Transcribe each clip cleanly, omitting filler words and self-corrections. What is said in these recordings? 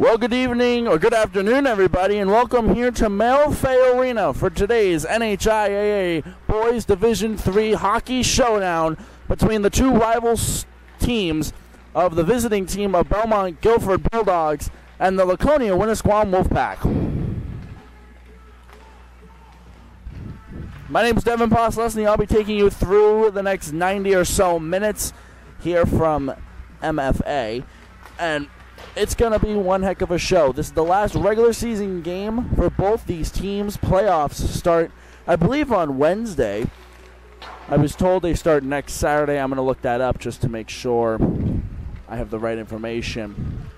Well, good evening or good afternoon, everybody, and welcome here to Malfay Arena for today's NHIAA Boys Division III Hockey Showdown between the two rivals teams of the visiting team of Belmont-Gilford Bulldogs and the Laconia-Winnisquam Wolfpack. My name is Devin Poslesny. I'll be taking you through the next 90 or so minutes here from MFA, and it's going to be one heck of a show. This is the last regular season game for both these teams. Playoffs start, I believe, on Wednesday. I was told they start next Saturday. I'm going to look that up just to make sure I have the right information.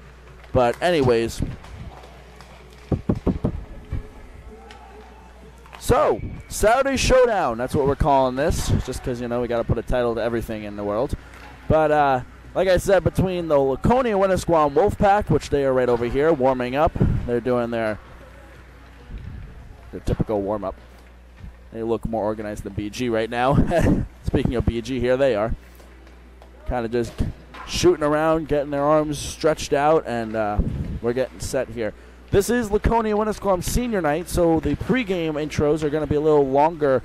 But anyways, so Saturday Showdown, that's what we're calling this, just because, you know, we got to put a title to everything in the world. But like I said, between the Laconia-Winnisquam Wolfpack, which they are right over here warming up, they're doing their typical warm-up. They look more organized than BG right now. Speaking of BG, here they are. Kind of just shooting around, getting their arms stretched out, and we're getting set here. This is Laconia-Winnisquam senior night, so the pregame intros are going to be a little longer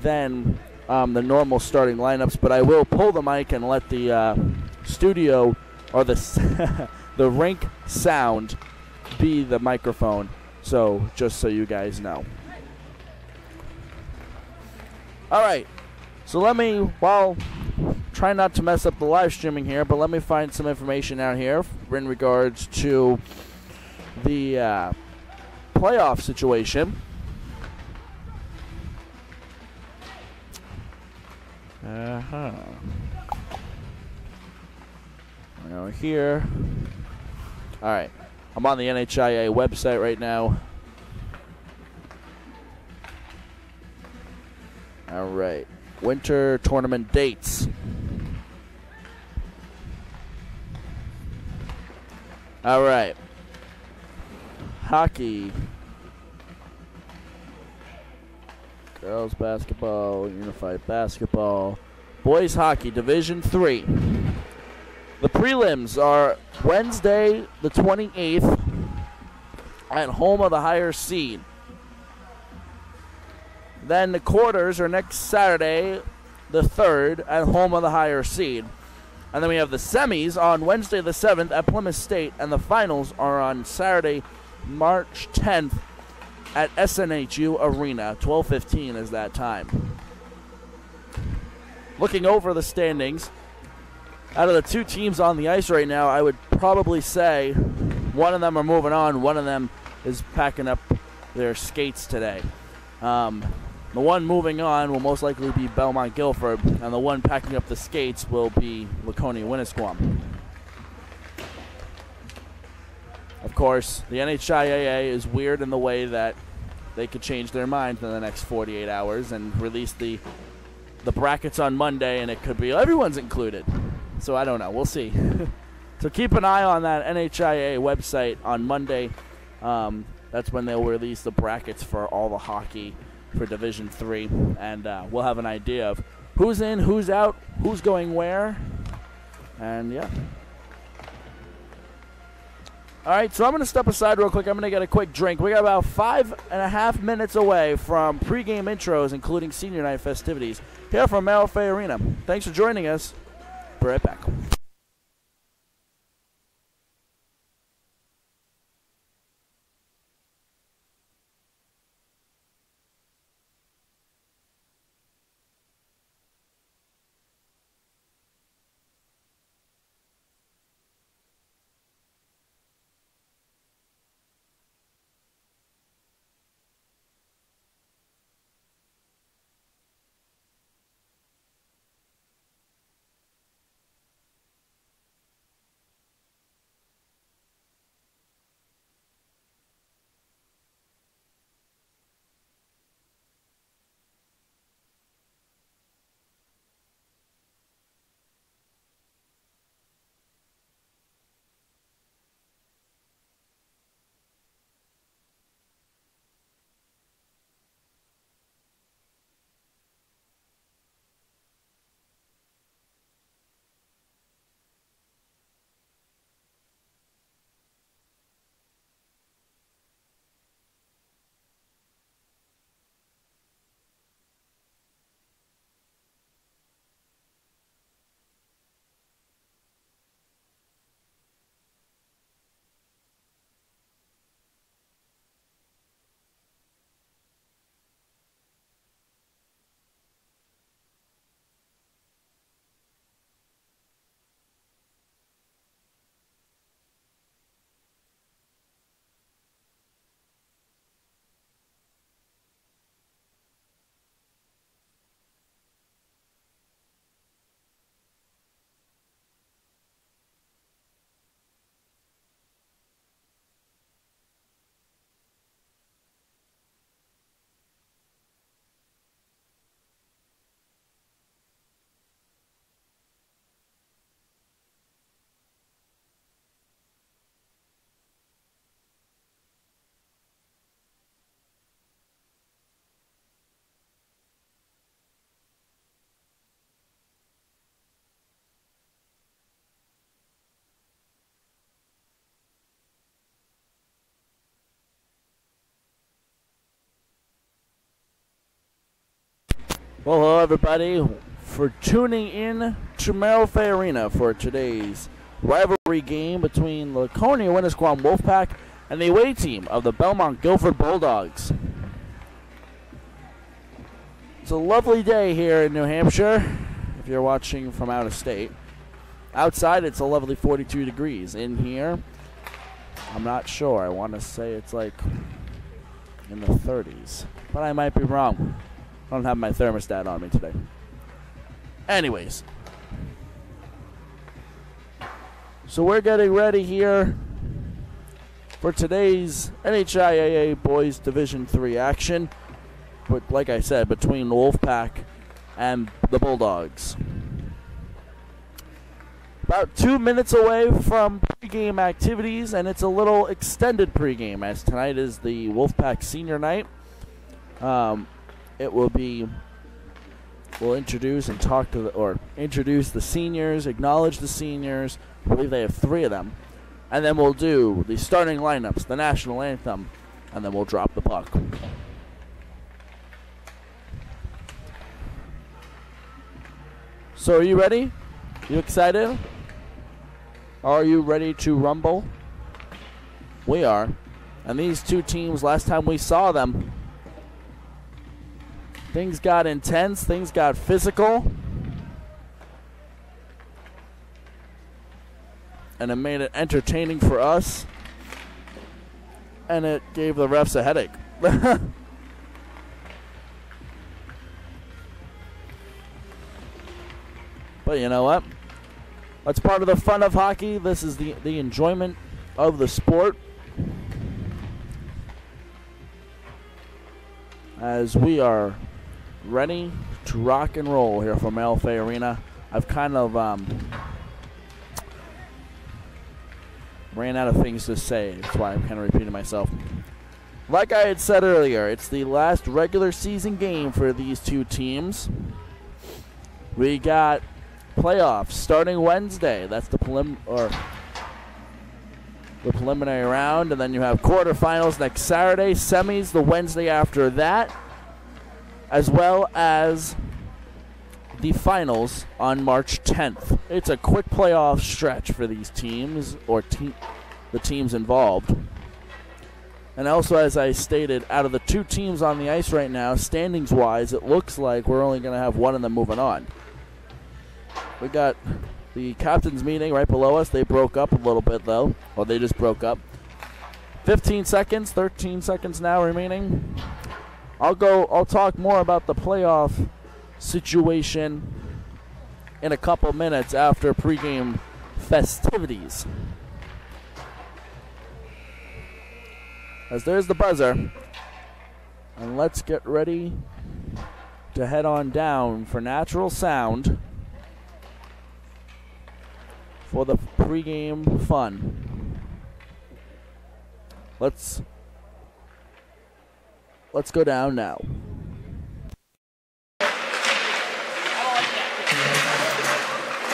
than the normal starting lineups, but I will pull the mic and let the studio or the the rink sound be the microphone, so just so you guys know. Alright, so let me, well, try not to mess up the live streaming here, but let me find some information out here in regards to the playoff situation. Now here. Alright. I'm on the NHIA website right now. Alright. Winter tournament dates. Alright. Hockey. Girls basketball, unified basketball. Boys hockey, Division III. The prelims are Wednesday the 28th at home of the higher seed. Then the quarters are next Saturday the 3rd at home of the higher seed. And then we have the semis on Wednesday the 7th at Plymouth State, and the finals are on Saturday, March 10th at SNHU Arena. 12:15 is that time. Looking over the standings, out of the two teams on the ice right now, I would probably say one of them are moving on, one of them is packing up their skates today. The one moving on will most likely be Belmont-Gilford, and the one packing up the skates will be Laconia-Winnisquam. Of course, the NHIAA is weird in the way that they could change their mind in the next 48 hours and release the brackets on Monday, and it could be everyone's included. So I don't know. We'll see. So keep an eye on that NHIAA website on Monday. That's when they'll release the brackets for all the hockey for Division III, and we'll have an idea of who's in, who's out, who's going where, and yeah. All right, so I'm going to step aside real quick. I'm going to get a quick drink. We got about 5.5 minutes away from pregame intros, including senior night festivities, here from Malfay Arena. Thanks for joining us. Be right back. Well, hello everybody for tuning in to Merrill Fay Arena for today's rivalry game between Laconia-Winnisquam Wolfpack and the away team of the Belmont-Gilford Bulldogs. It's a lovely day here in New Hampshire if you're watching from out of state. Outside it's a lovely 42 degrees. In here, I'm not sure. I want to say it's like in the 30s, but I might be wrong. I don't have my thermostat on me today. Anyways, so we're getting ready here for today's NHIAA Boys Division III action. But like I said, between the Wolfpack and the Bulldogs. About 2 minutes away from pregame activities, and it's a little extended pregame as tonight is the Wolfpack senior night. It will be, we'll introduce and talk to introduce the seniors, acknowledge the seniors. I believe they have 3 of them. And then we'll do the starting lineups, the national anthem, and then we'll drop the puck. So are you ready? You excited? Are you ready to rumble? We are. And these two teams, last time we saw them, things got intense, things got physical, and it made it entertaining for us, and it gave the refs a headache. But you know what? That's part of the fun of hockey. This is the enjoyment of the sport. As we are ready to rock and roll here from Merrill Fay Arena. I've kind of ran out of things to say. That's why I'm kind of repeating myself. Like I had said earlier, it's the last regular season game for these two teams. We got playoffs starting Wednesday. That's the preliminary round, and then you have quarterfinals next Saturday, semis the Wednesday after that, as well as the finals on March 10th. It's a quick playoff stretch for these teams, or the teams involved. And also, as I stated, out of the 2 teams on the ice right now, standings-wise, it looks like we're only going to have one of them moving on. We got the captain's meeting right below us. They broke up a little bit, though. Well, they just broke up. 15 seconds, 13 seconds now remaining. I'll talk more about the playoff situation in a couple minutes after pregame festivities. As there's the buzzer. And let's get ready to head on down for natural sound for the pregame fun. Let's go down now.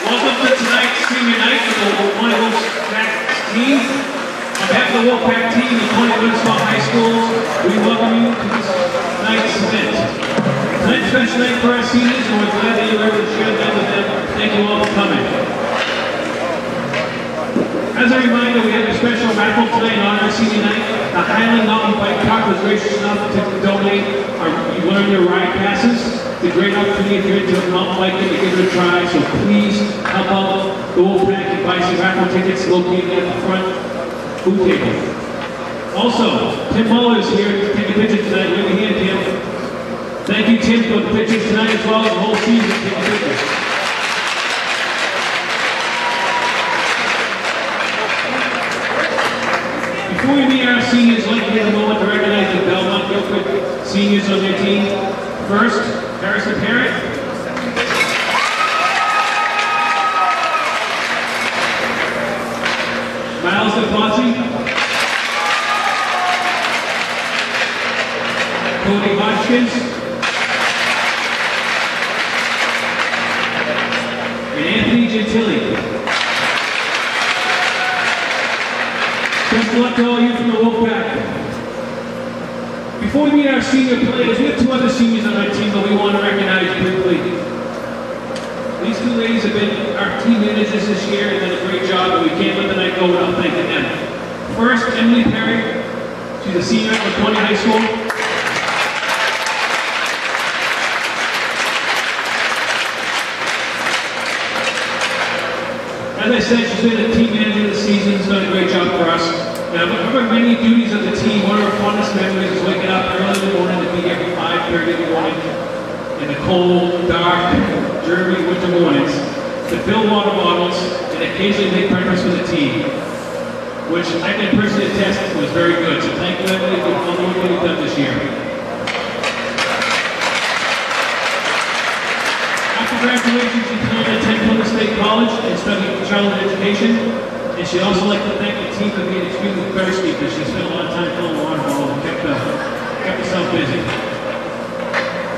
Welcome to tonight's senior night for the Laconia-Winnisquam team. On behalf of the Wolfpack team and Laconia-Winnisquam High Schools, we welcome you to this night's event. Tonight's special night for our seniors, and we're glad that you were able to share that with them. Thank you all for coming. As a reminder, we have a special raffle tonight on our senior night. The Highland Mountain Bike Park was gracious enough to donate our Learn Your Ride passes. It's a great opportunity if you're into mountain biking to give it a try, so please help out the Wolfpack and buy some raffle tickets located at the front food table. Also, Tim Muller is here to take a picture tonight. Wave your hand, Tim. Thank you, Tim, for the pictures tonight as well as the whole season. Take a picture. Before we meet our seniors, I'd like to take a moment to recognize the Belmont-Gilford seniors on their team. First, Harrison Parrott. Miles DeFonsi. Cody Hodgkins. And Anthony Gentili. Best of luck to all you from the Wolfpack. Before we meet our senior players, we have 2 other seniors on our team that we want to recognize ladies have been our team managers this year and done a great job, and we can't let the night go without thanking them. First, Emily Perry. She's a senior at Laconia High School. As I said, she's been a team manager this season. She's done a great job for us. Now, of her many duties of the team, one of her fondest memories is waking up early in the morning to be here at 5:30 in the morning in the cold, dark, dreary winter mornings to fill water bottles and occasionally make breakfast for the team, which I can personally attest was very good. So thank you, Emily, for all the work that you've done this year. After graduation, she planned to attend Plymouth State College and study childhood education. And she'd also like to thank the team for being extremely thirsty because she spent a lot of time filling water bottles and kept herself busy.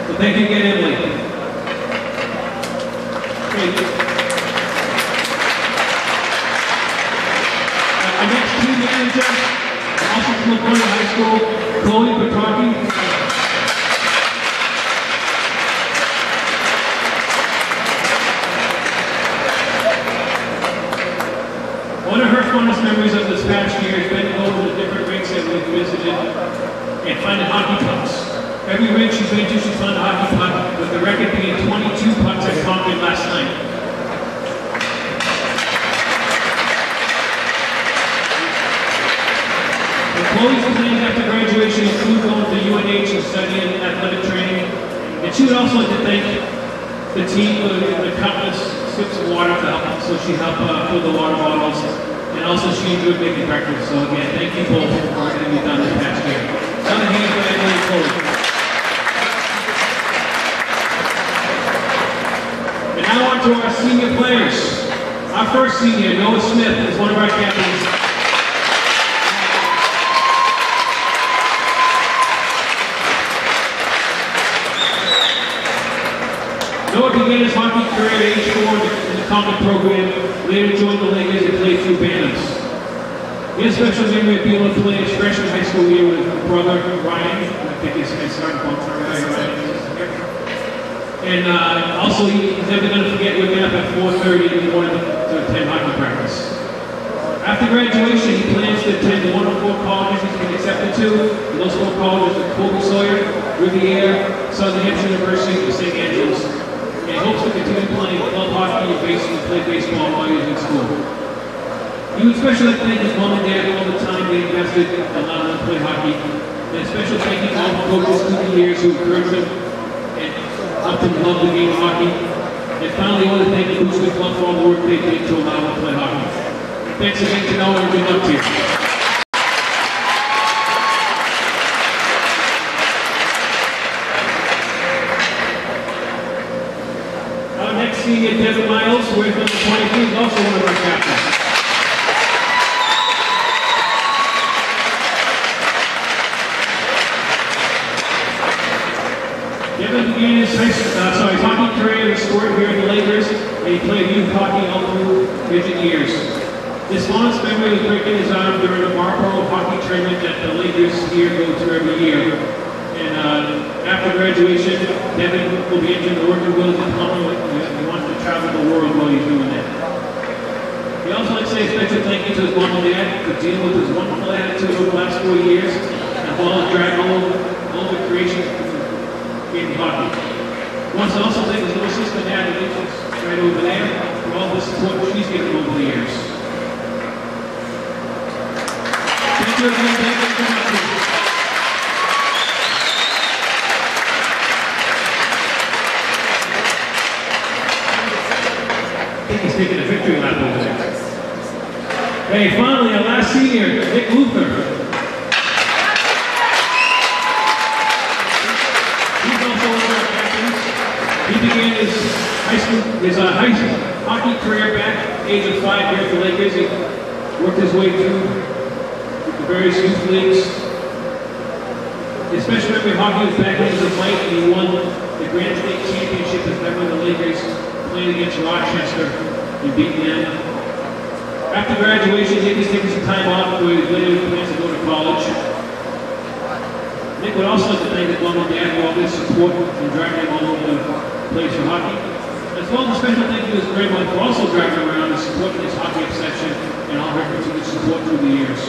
So thank you again, Emily. Great. Our next team manager, also from Laconia High School, Chloe Petrarchi. One of her fondest memories of this past year has been going to the different rinks that we've visited and finding hockey pucks. Every rink she's been to, she's found a hockey puck, with the record being 22 pucks at Concord last night. And Chloe's plans after graduation include going to UNH and studying athletic training. And she would also like to thank the team for the countless sips of water to help, so she helped fill the water bottles. And also she enjoyed making breakfast. So again, thank you both for everything you've done this past year. Another hand for Emily and Chloe. And now on to our senior players. Our first senior, Noah Smith, is one of our captains. Noah began his hockey career at age 4 in the Concord program, later joined the Lakers and played through Banners. He has a special memory of being able to play his freshman high school year with his brother Ryan. I think his starting point for Ryan. And also he's never going to forget waking up at 4:30 in the morning to attend hockey practice. After graduation, he plans to attend one of 4 colleges he's been accepted to. And those 4 colleges are Colby Sawyer, Riviera, Southern Hampshire University, and St. Andrews. And hopes to continue playing club hockey and play baseball while he was in school. He would especially like to thank his mom and dad for all the time they invested in allowing him to play hockey. And a special thank you to all the coaches through the years who encouraged him and helped him love the game of hockey. And finally, I want to thank the Booster Club for all the work they did to allow him to play hockey. Thanks again to Noah and good luck to you. Senior Devin Miles, who is number 23, is also one of our captains. Devin began his hockey career in the sport here at the Lakers, and he played youth hockey all through his years. His fondest memory was breaking his arm during a Marlboro hockey tournament that the Lakers here go to every year. And after graduation, Devin will be entering the working world in Commonwealth. He wants to travel the world while he's doing that. He also likes to say a special thank you to his mom and dad for dealing with his wonderful attitude over the last 4 years, and while dragging all the creations in hockey. He wants to also thank his little sister Natalie, who's right over there, for all the support she's given over the years. Thank you again. Thank you very much. He's taking a victory lap over there. Hey, finally, our last senior, Nick Luther. He's also one of our captains. He began his high school hockey career back at the age of 5 here at the Lakers. He worked his way through the various youth leagues. His special memory of hockey was back when he was a Mike, and he won the Grand State Championship as a member of the Lakers, playing against Rochester and beating them. After graduation, Nick is taking some time off where he later plans to go to college. Nick would also like to thank his mom and dad for all their support and driving him all over the place for hockey. As well as a special thank you to Grandma for also driving around and supporting this hockey section and all her continued support through the years.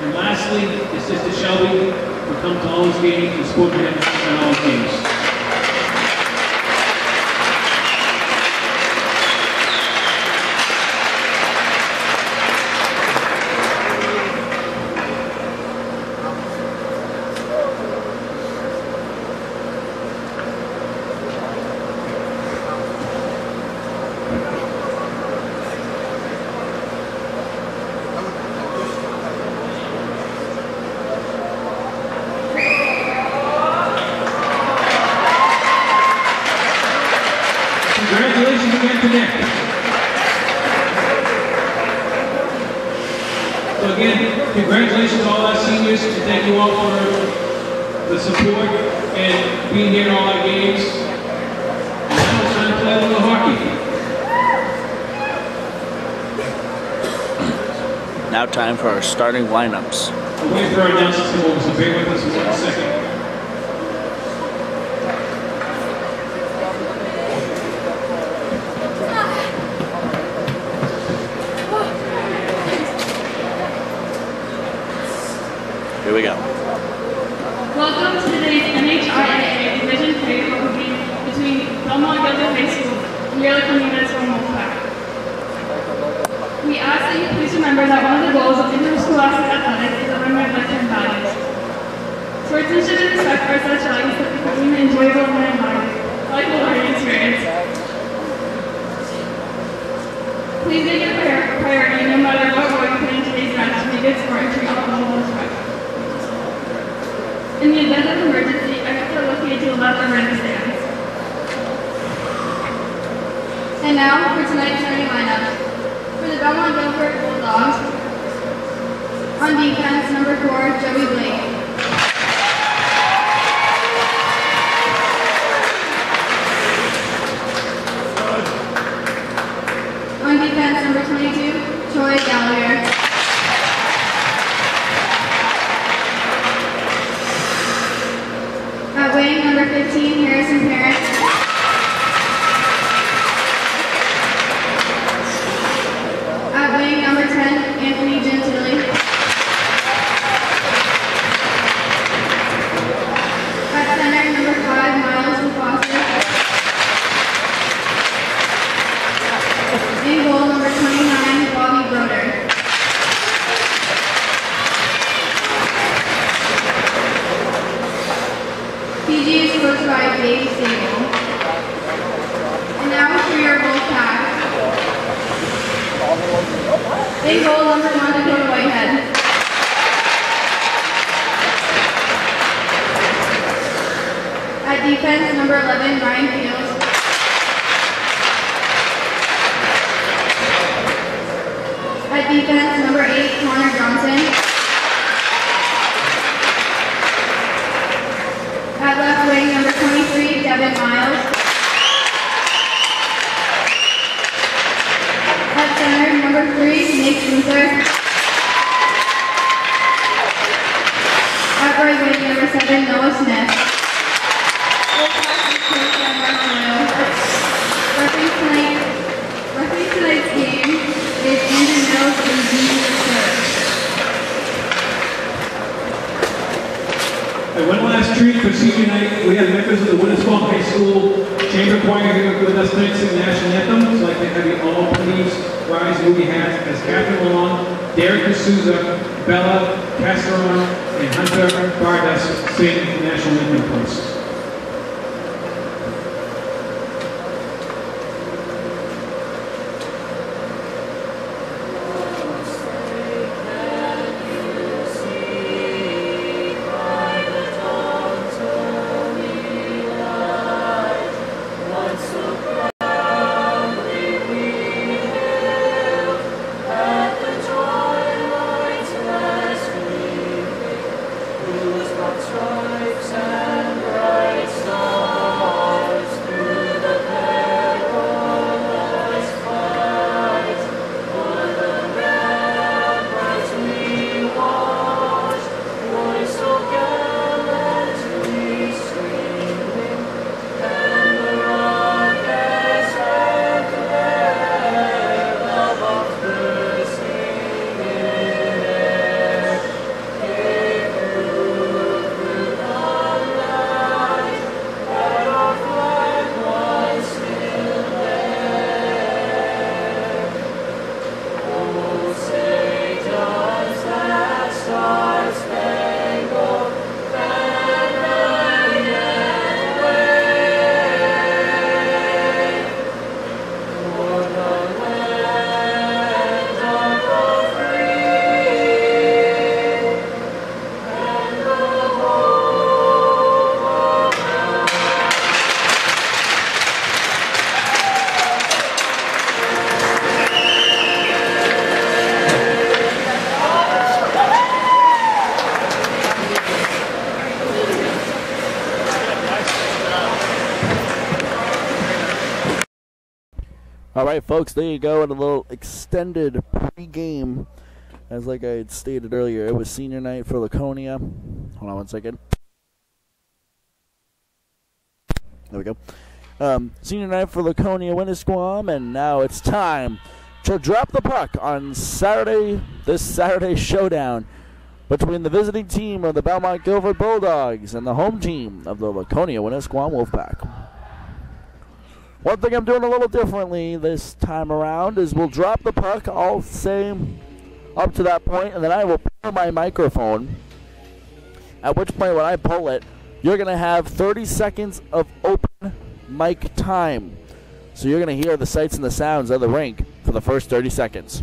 And lastly, his sister Shelby, who come to all his games and support him at all his games. Congratulations again to Nick. So again, congratulations to all our seniors, and thank you all for the support and being here at all our games. And now it's time to play a little hockey. Now time for our starting lineups. We're waiting for our announcers to come over, so bear with us for 1 second. Here we go. Welcome to today's NHIAA Division 3 hockey game between Belmont-Gilford High School and your Laconia-Winnisquam Wolfpack. We ask that you please remember that one of the goals of interscholastic athletics is a run of lifetime values. Sportsmanship and respect are such values that become an enjoyable and valuable learning experience. Please make it a priority no matter what role you play in today's match to be a good sport and treat all people with respect. In the event of emergency, exits are located to the left or right of the stands. And now for tonight's starting lineup. For the Belmont-Gilford Bulldogs, on defense, number 4, Joey Blake. On defense, number 22, Troy Gallagher. At wing, number 15, Harrison Parent. At wing, number 10, Anthony Gentili. At center, number 5, Miles Foster. In goal, number 29, Bobby Broder. PG is coached by Dave Sable. And now for your Wolfpack. In goal, number 1, Dakota Whitehead. At defense, number 11, Ryan Fields. At defense, number 8, Connor Johnson. At left wing, number 23, Devin Miles. At center, number 3, Nick Luther. At right wing, number 7, Noah Smith. Referee tonight's game is Andrew Mills and Dean Church. And one last treat for senior night, we have members of the Winnisquam High School Chamber Choir here with us tonight singing the national anthem. So I'd like to have you all please rise with your hats as Catherine Lalonde, Derek D'Souza, Bella Casseron, and Hunter Vargas sing the national anthem for us. Stripes and bright. All right, folks, there you go. And a little extended pre-game. As like I had stated earlier, it was senior night for Laconia. Hold on one second. There we go. Senior night for Laconia-Winnisquam, and now it's time to drop the puck on Saturday, this Saturday showdown between the visiting team of the Belmont-Gilford Bulldogs and the home team of the Laconia-Winnisquam Wolfpack. One thing I'm doing a little differently this time around is we'll drop the puck, I'll say, up to that point, and then I will pull my microphone, at which point when I pull it, you're going to have 30 seconds of open mic time. So you're going to hear the sights and the sounds of the rink for the first 30 seconds.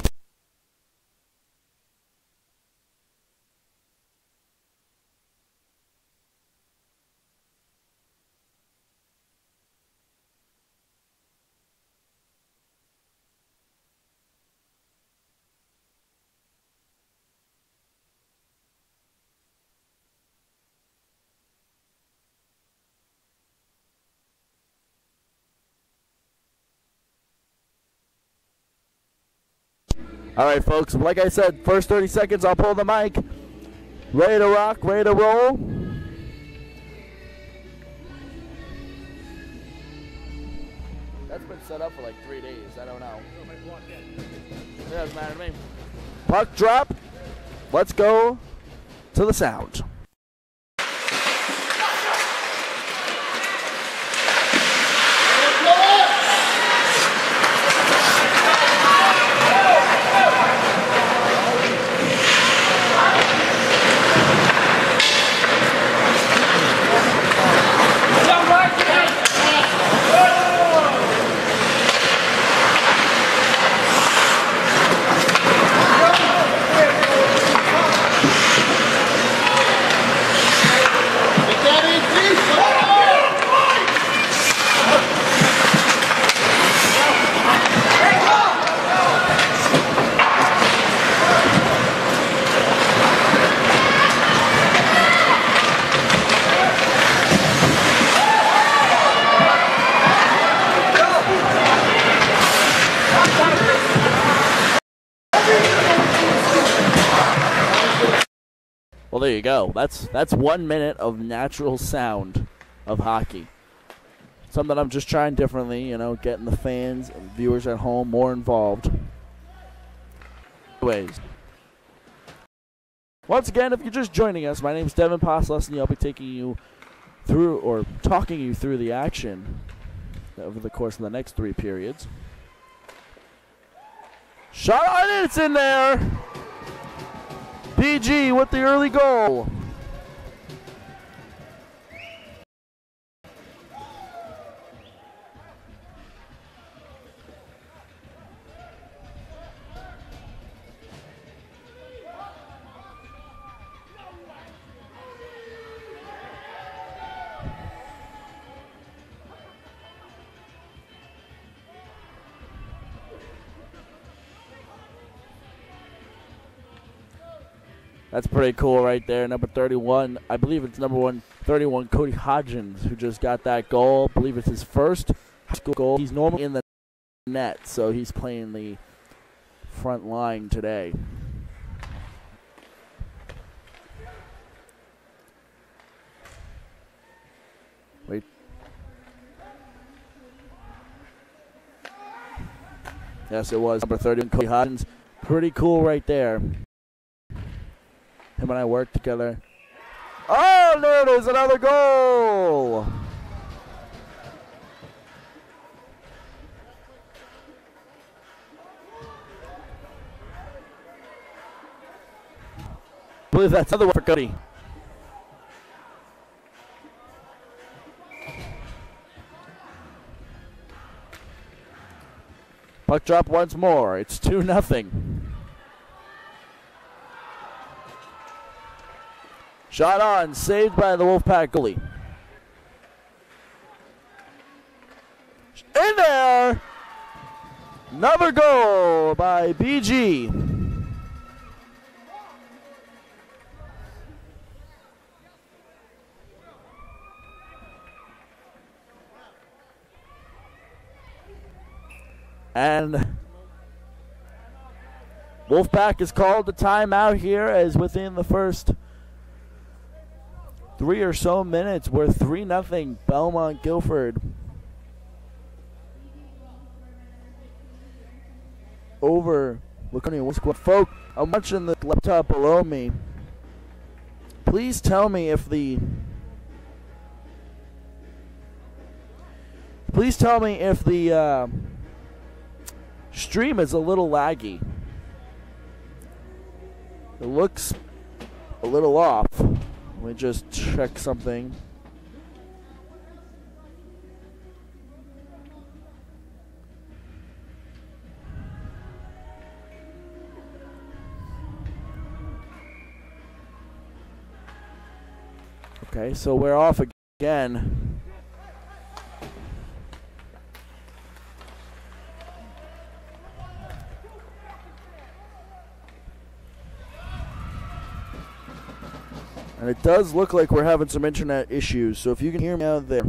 All right, folks, like I said, first 30 seconds, I'll pull the mic. Ready to rock, ready to roll. That's been set up for like 3 days. I don't know. It doesn't matter to me. Puck drop. Let's go to the sound. Well, there you go. That's 1 minute of natural sound of hockey. Something I'm just trying differently, you know, getting the fans and viewers at home more involved. Anyways, once again, if you're just joining us, my name is Devin Postless, and I'll be taking you through or talking you through the action over the course of the next 3 periods. Shot on it, it's in there. PG with the early goal. That's pretty cool right there. Number 31, I believe it's number 31, Cody Hodgins, who just got that goal. I believe it's his first high school goal. He's normally in the net, so he's playing the front line today. Wait. Yes, it was number 31, Cody Hodgins. Pretty cool right there. Him and I work together. Oh, there it is, another goal! I believe that's another one for Cody. Puck drop once more. It's 2-0. Shot on, saved by the Wolfpack goalie. In there! Another goal by BG. And Wolfpack is called to timeout here as within the first 3 or so minutes, we're 3-0 Belmont-Gilford over Laconia-Winnisquam. Folks, I'm watching the laptop below me. Please tell me if the stream is a little laggy. It looks a little off. Let me just check something. Okay, so we're off again. And it does look like we're having some internet issues, so if you can hear me out there.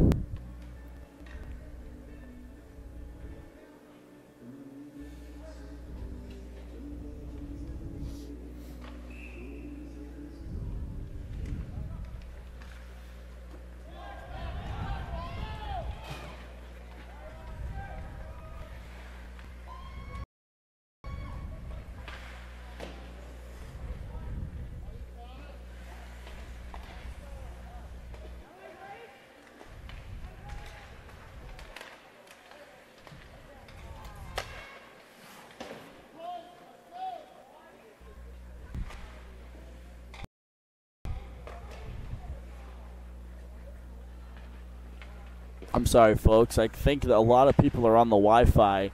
I'm sorry, folks. I think that a lot of people are on the Wi-Fi.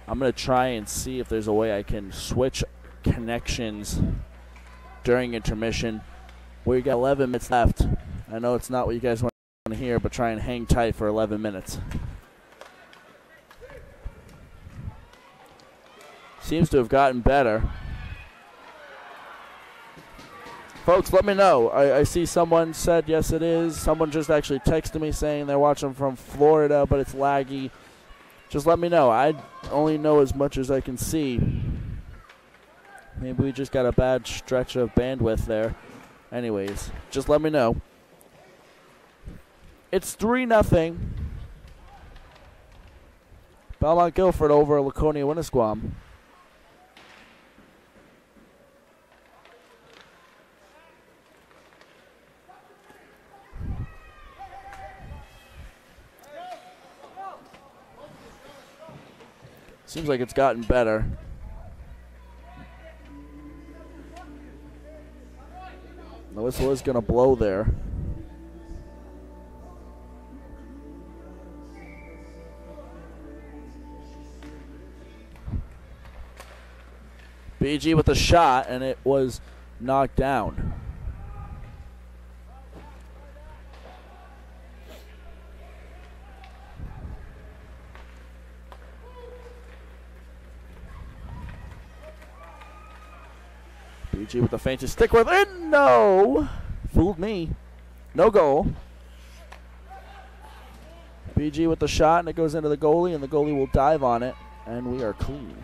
I'm going to try and see if there's a way I can switch connections during intermission. We got 11 minutes left. I know it's not what you guys want to hear, but try and hang tight for 11 minutes. Seems to have gotten better. Folks, let me know. I see someone said yes it is. Someone just actually texted me saying they're watching from Florida, but it's laggy. Just let me know. I only know as much as I can see. Maybe we just got a bad stretch of bandwidth there. Anyways, just let me know. It's 3-0. Belmont-Gilford over Laconia-Winnisquam. Seems like it's gotten better. The whistle is going to blow there. BG with a shot, and it was knocked down. BG with the faintest stick with it. No! Fooled me. No goal. BG with the shot, and it goes into the goalie, and the goalie will dive on it, and we are clean.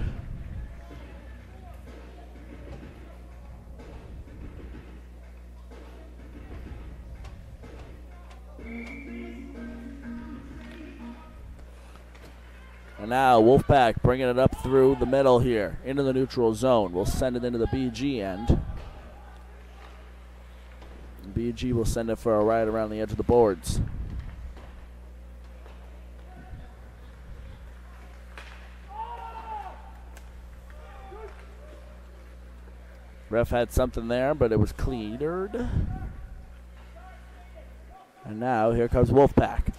And now Wolfpack bringing it up through the middle here into the neutral zone. We'll send it into the BG end. And BG will send it for a ride around the edge of the boards. Ref had something there, but it was cleared. And now here comes Wolfpack.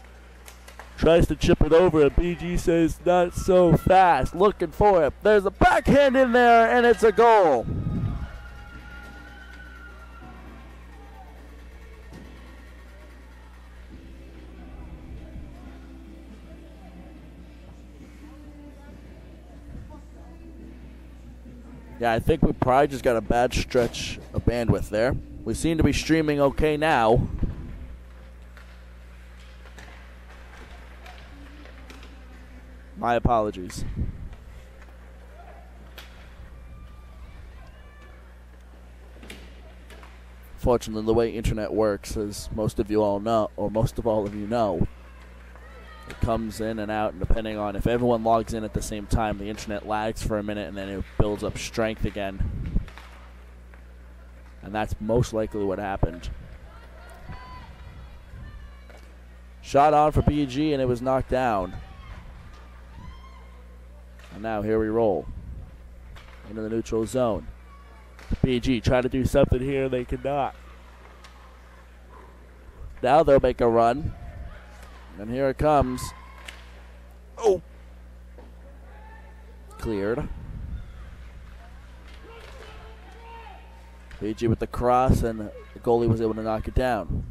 Tries to chip it over, and BG says, not so fast. Looking for it. There's a backhand in there, and it's a goal. Yeah, I think we probably just got a bad stretch of bandwidth there. We seem to be streaming okay now. My apologies. Unfortunately, the way internet works, as most of you all know, or most of all of you know, it comes in and out, and depending on if everyone logs in at the same time, the internet lags for a minute, and then it builds up strength again. And that's most likely what happened. Shot on for BG, and it was knocked down. And now here we roll into the neutral zone. BG try to do something here, they cannot. Now they'll make a run. And here it comes. Oh! Cleared. BG with the cross, and the goalie was able to knock it down.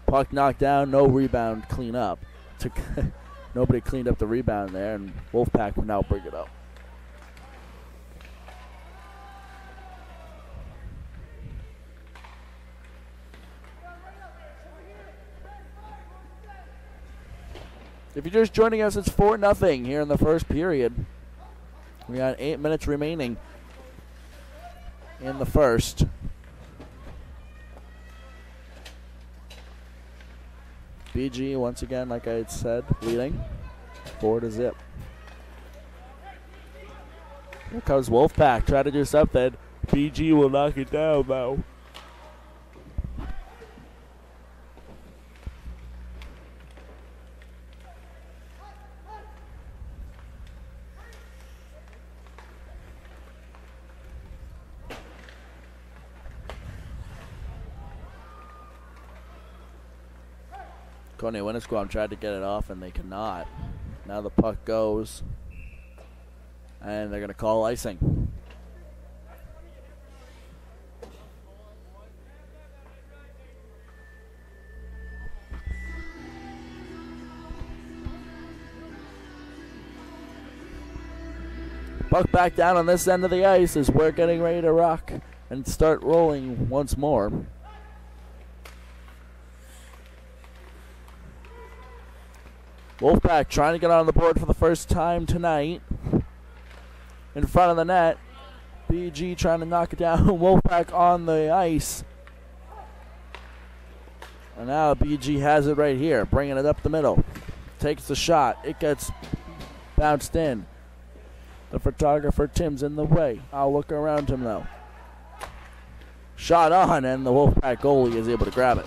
Puck knocked down, no rebound clean up. Nobody cleaned up the rebound there, and Wolfpack will now bring it up. If you're just joining us, it's 4-0 here in the first period. We got 8 minutes remaining in the first. BG, once again, like I had said, leading 4-0. Here comes Wolfpack, try to do something. BG will knock it down, though. Laconia-Winnisquam tried to get it off, and they cannot. Now the puck goes, and they're going to call icing. Puck back down on this end of the ice as we're getting ready to rock and start rolling once more. Wolfpack trying to get on the board for the first time tonight. In front of the net. BG trying to knock it down. Wolfpack on the ice. And now BG has it right here. Bringing it up the middle. Takes the shot. It gets bounced in. The photographer Tim's in the way. I'll look around him though. Shot on, and the Wolfpack goalie is able to grab it.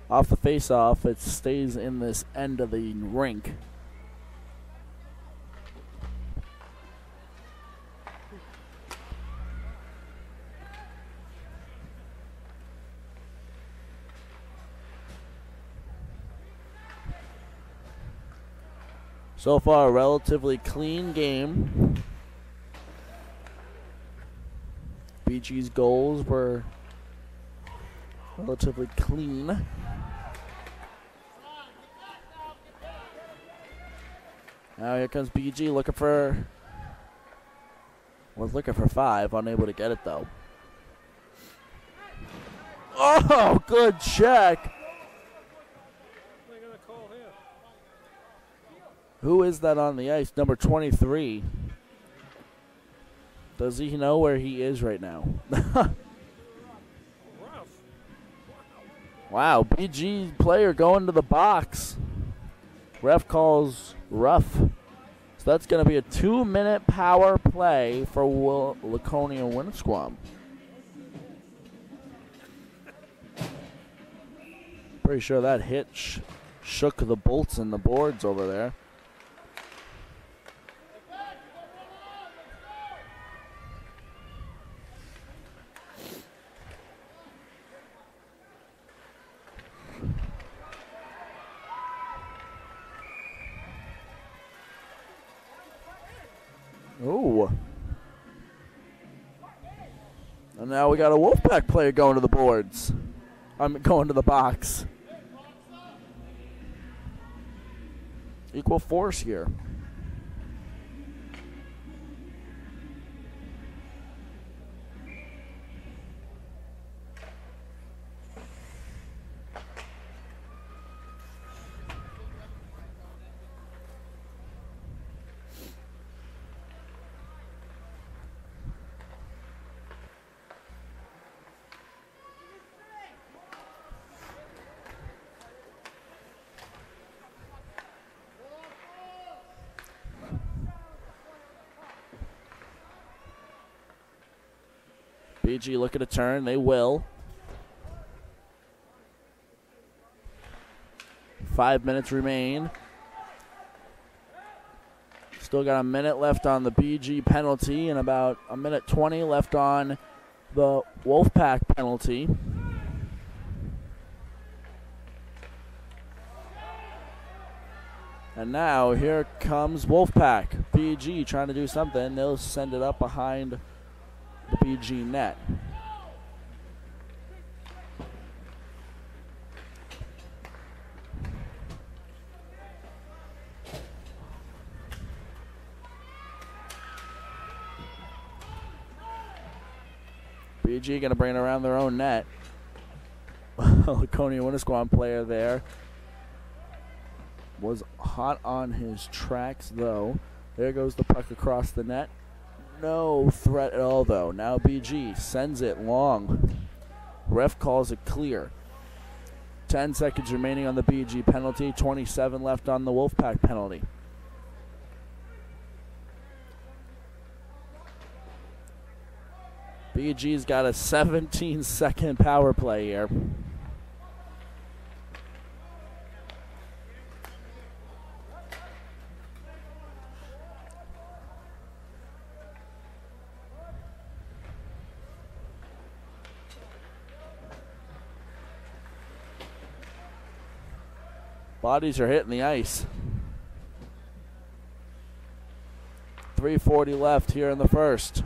Off the face-off, it stays in this end of the rink. So far, a relatively clean game. BG's goals were relatively clean. Now here comes BG looking for, was looking for 5, unable to get it though. Oh, good check. Who is that on the ice? Number 23. Does he know where he is right now? Wow, BG player going to the box. Ref calls rough. So that's going to be a 2-minute power play for Laconia-Winnisquam. Pretty sure that hit shook the bolts and the boards over there. Ooh. And now we got a Wolfpack player going to the boards. I'm going to the box. Equal force here. BG looking to turn. They will. 5 minutes remain. Still got a minute left on the BG penalty and about a minute 20 left on the Wolfpack penalty. And now here comes Wolfpack. BG trying to do something. They'll send it up behind the BG net. BG going to bring it around their own net. Laconia-Winnisquam player there was hot on his tracks, though. There goes the puck across the net. No threat at all, though. Now BG sends it long. Ref calls it clear. 10 seconds remaining on the BG penalty. 27 left on the Wolfpack penalty. BG's got a 17-second power play here. Bodies are hitting the ice. 3:40 left here in the first.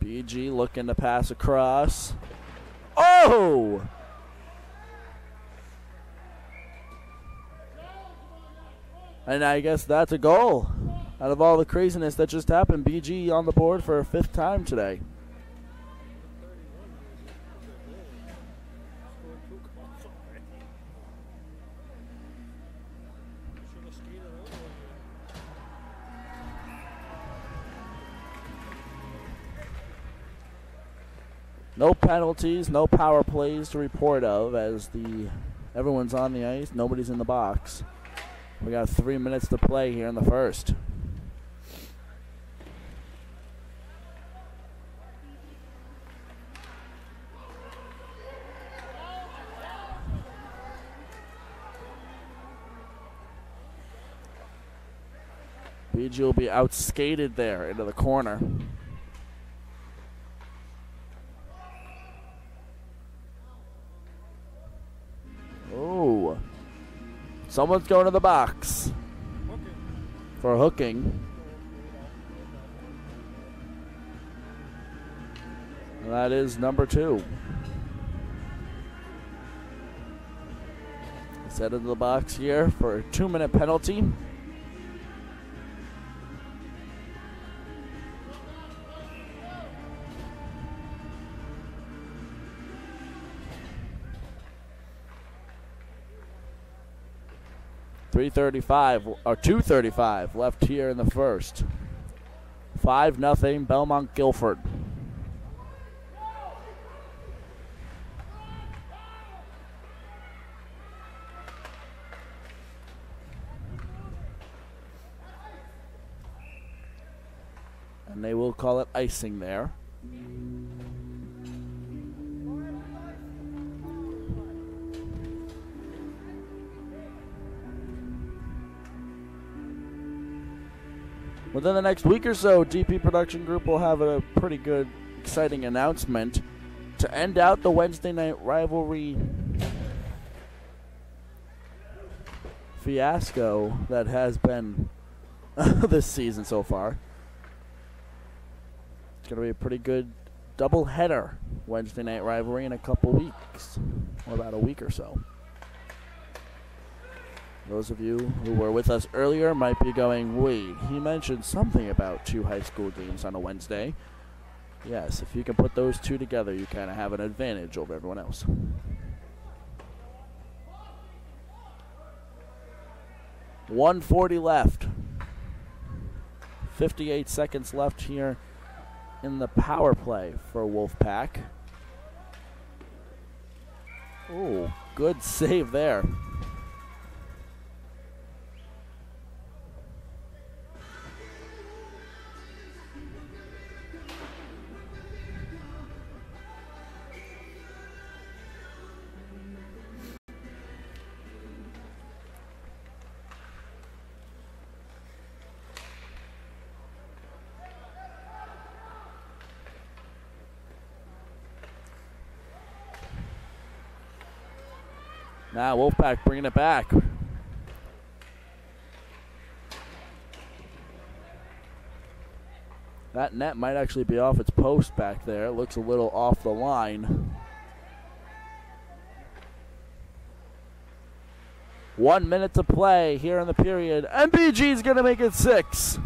BG looking to pass across. Oh! And I guess that's a goal. Out of all the craziness that just happened, BG on the board for a 5th time today. No penalties, no power plays to report of as everyone's on the ice, nobody's in the box. We got 3 minutes to play here in the first. BG will be outskated there into the corner. Oh. Someone's going to the box for hooking. And that is number 2. Set into the box here for a 2-minute penalty. $2:35 left here in the first. 5-0 Belmont-Gilford. And they will call it icing there. Within the next week or so, DP Production Group will have a pretty good, exciting announcement to end out the Wednesday night rivalry fiasco that has been this season so far. It's going to be a pretty good double-header Wednesday night rivalry in a couple weeks, or about a week or so. Those of you who were with us earlier might be going, wait, he mentioned something about 2 high school games on a Wednesday. Yes, if you can put those 2 together, you kind of have an advantage over everyone else. .140 left. 58 seconds left here in the power play for Wolfpack. Oh, good save there. Now Wolfpack bringing it back. That net might actually be off its post back there. It looks a little off the line. 1 minute to play here in the period. MPG is going to make it 6.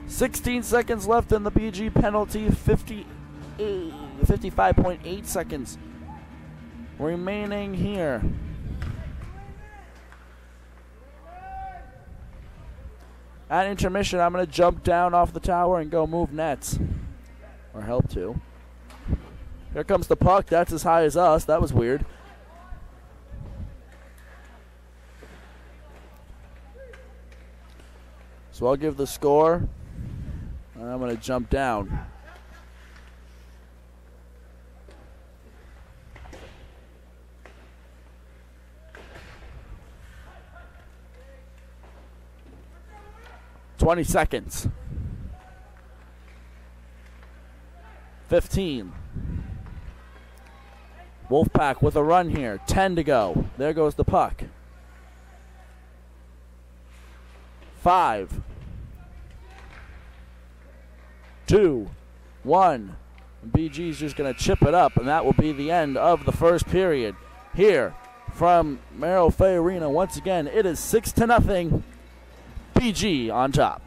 .16 seconds left in the BG penalty. 55.8 seconds remaining here. At intermission, I'm going to jump down off the tower and go move nets. Or help to. Here comes the puck. That's as high as us. That was weird. So I'll give the score. I'm going to jump down. .20 seconds. 15. Wolfpack with a run here. 10 to go. There goes the puck. 5. 2, 1. BG's just going to chip it up, and that will be the end of the first period. Here from Merrill Fay Arena, once again, it is 6-0. BG on top.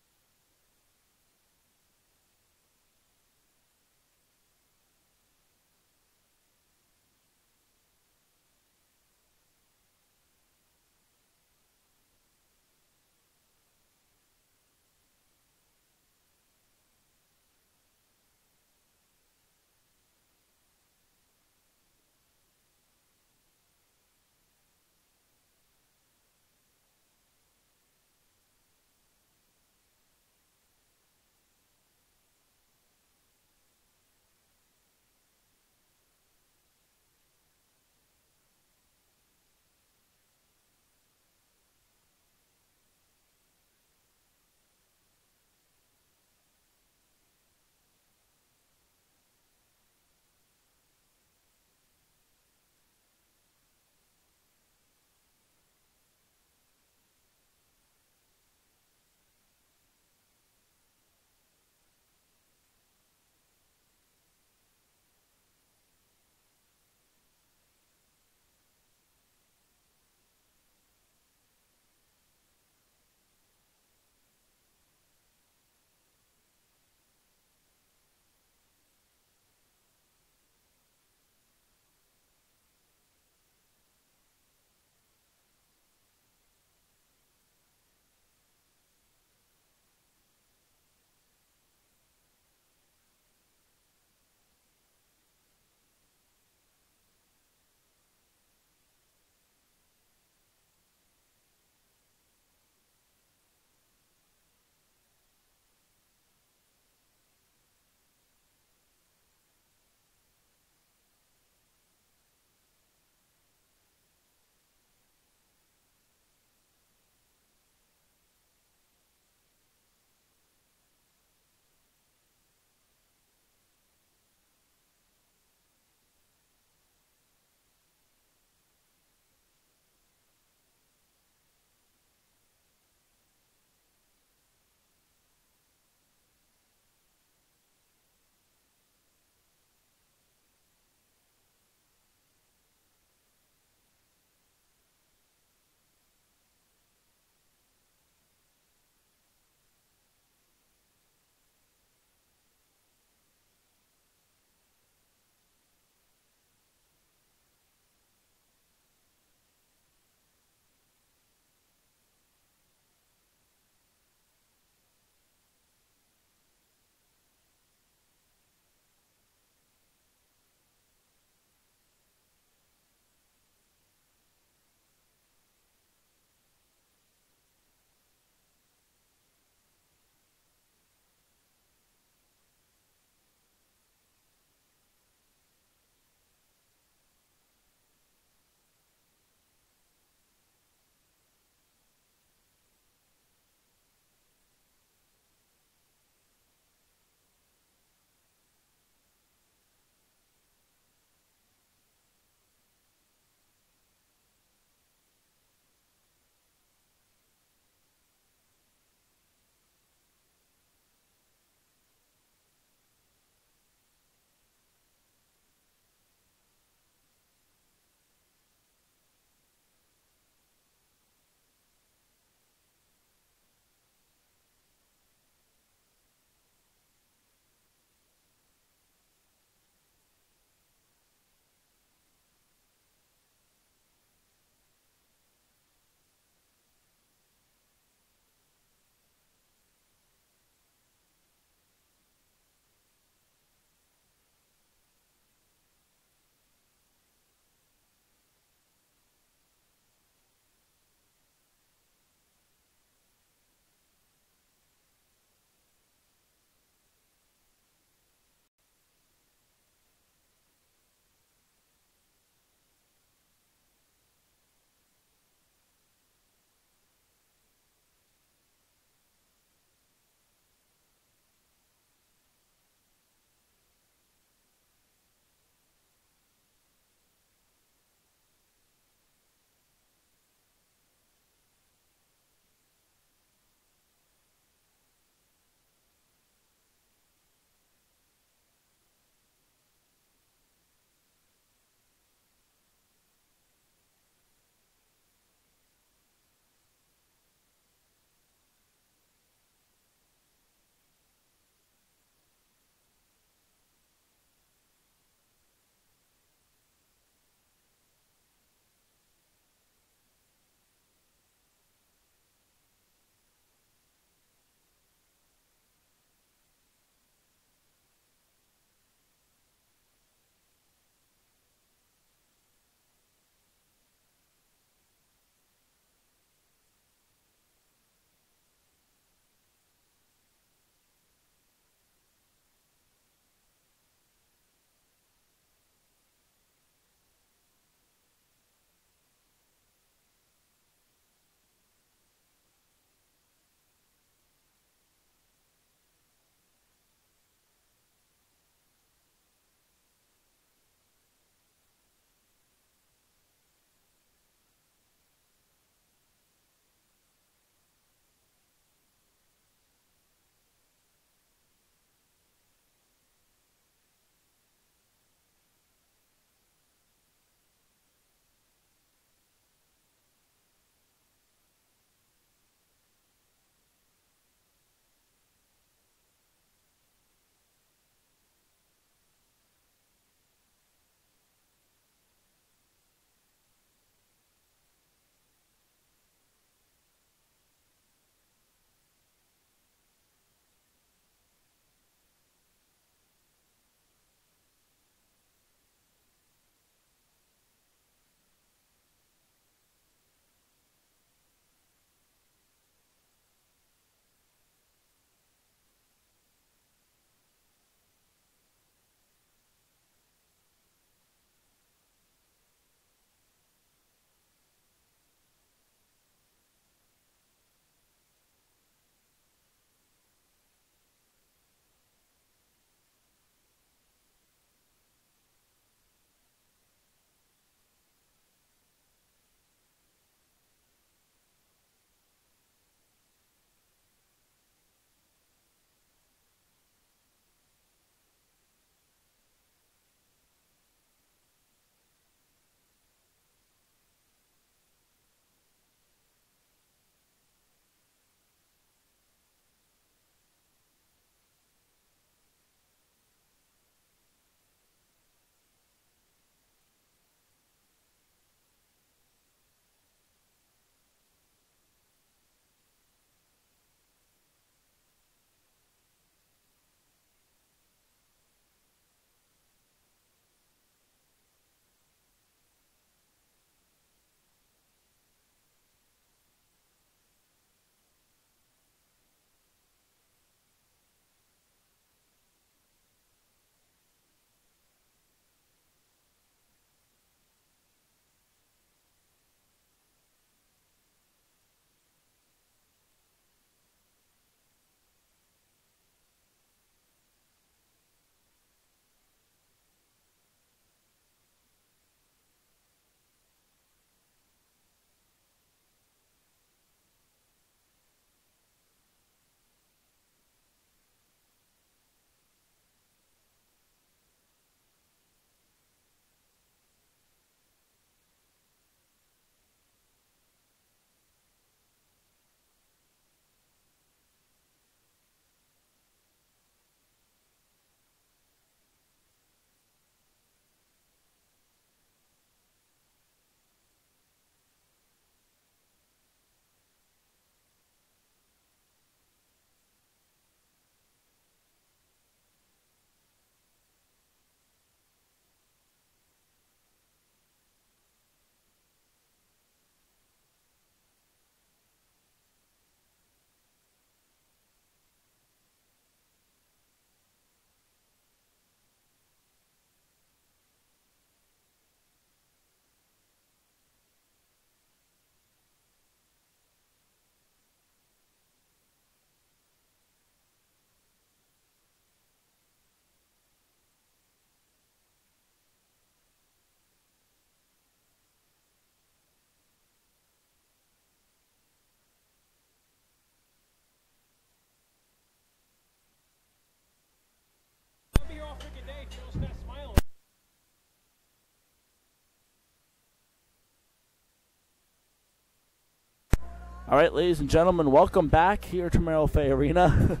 All right, ladies and gentlemen, welcome back here to Merrill Fay Arena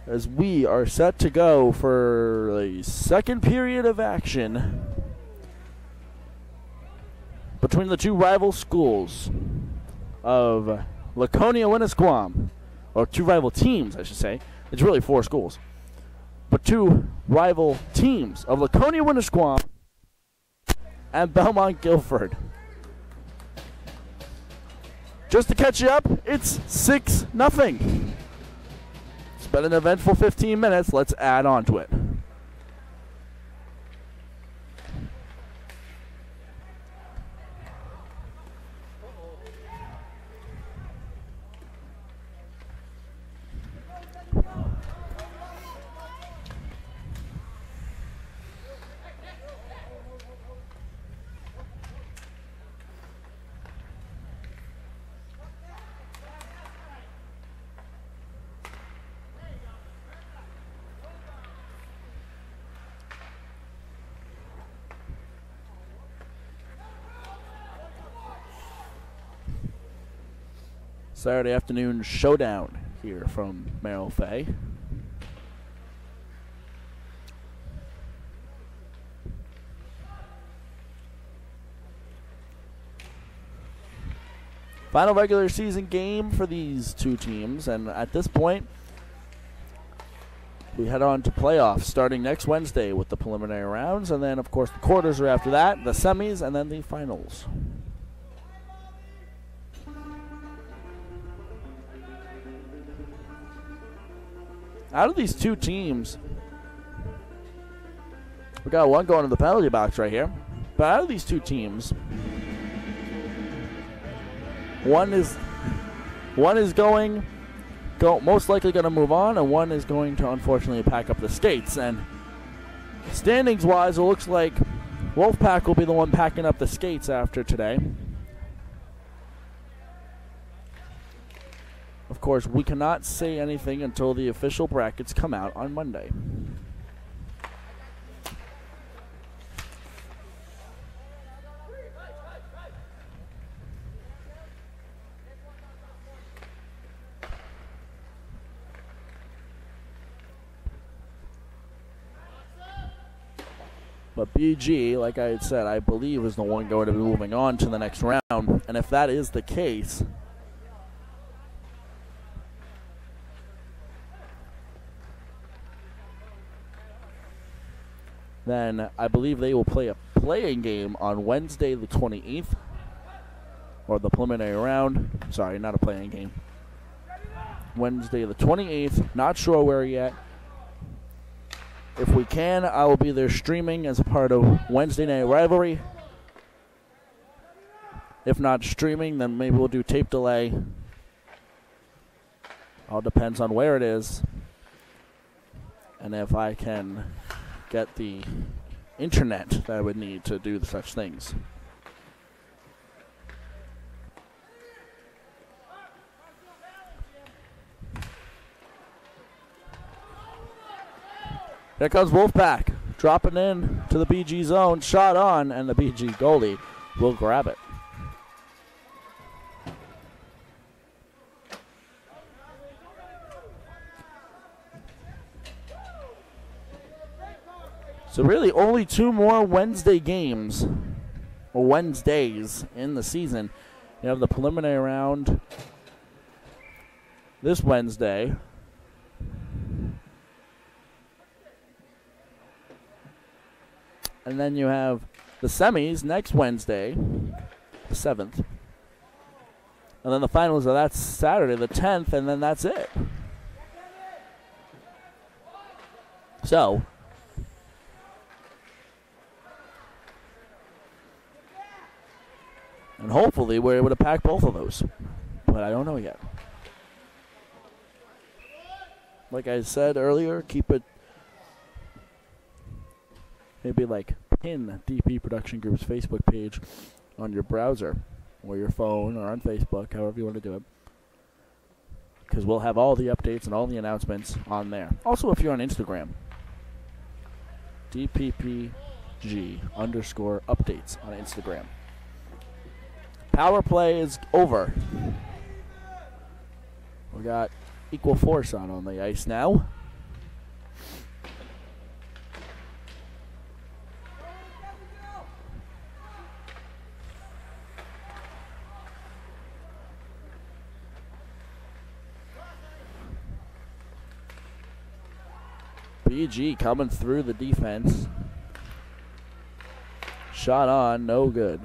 as we are set to go for the second period of action between the two rival schools of Laconia-Winnisquam, or two rival teams, I should say. It's really 4 schools, but two rival teams of Laconia-Winnisquam and Belmont-Gilford. Just to catch you up, it's 6-0. It's been an eventful 15 minutes. Let's add on to it. Saturday afternoon showdown here from Merrill Fay. Final regular season game for these two teams, and at this point, we head on to playoffs starting next Wednesday with the preliminary rounds, and then, of course, the quarters are after that, the semis, and then the finals. Out of these two teams, we got one going to the penalty box right here. But out of these two teams, one is most likely going to move on, and one is going to unfortunately pack up the skates. And standings-wise, it looks like Wolfpack will be the one packing up the skates after today. Of course, we cannot say anything until the official brackets come out on Monday. But BG, like I had said, I believe is the one going to be moving on to the next round. And if that is the case, then I believe they will play a playing game on Wednesday the 28th, or the preliminary round. Sorry, not a playing game. Wednesday the 28th, not sure where yet. If we can, I will be there streaming as a part of Wednesday Night Rivalry. If not streaming, then maybe we'll do tape delay. All depends on where it is, and if I can get the internet that I would need to do such things. Here comes Wolfpack, dropping in to the BG zone, shot on, and the BG goalie will grab it. So really only 2 more Wednesday games, or Wednesdays, in the season. You have the preliminary round this Wednesday. And then you have the semis next Wednesday, the 7th. And then the finals are that Saturday, the 10th, and then that's it. So, and hopefully we're able to pack both of those. But I don't know yet. Like I said earlier, keep it, maybe like pin DP Production Group's Facebook page on your browser or your phone or on Facebook, however you want to do it. Because we'll have all the updates and all the announcements on there. Also, if you're on Instagram, DPPG_updates on Instagram. Power play is over. We got equal force on the ice now. BG coming through the defense. Shot on, no good.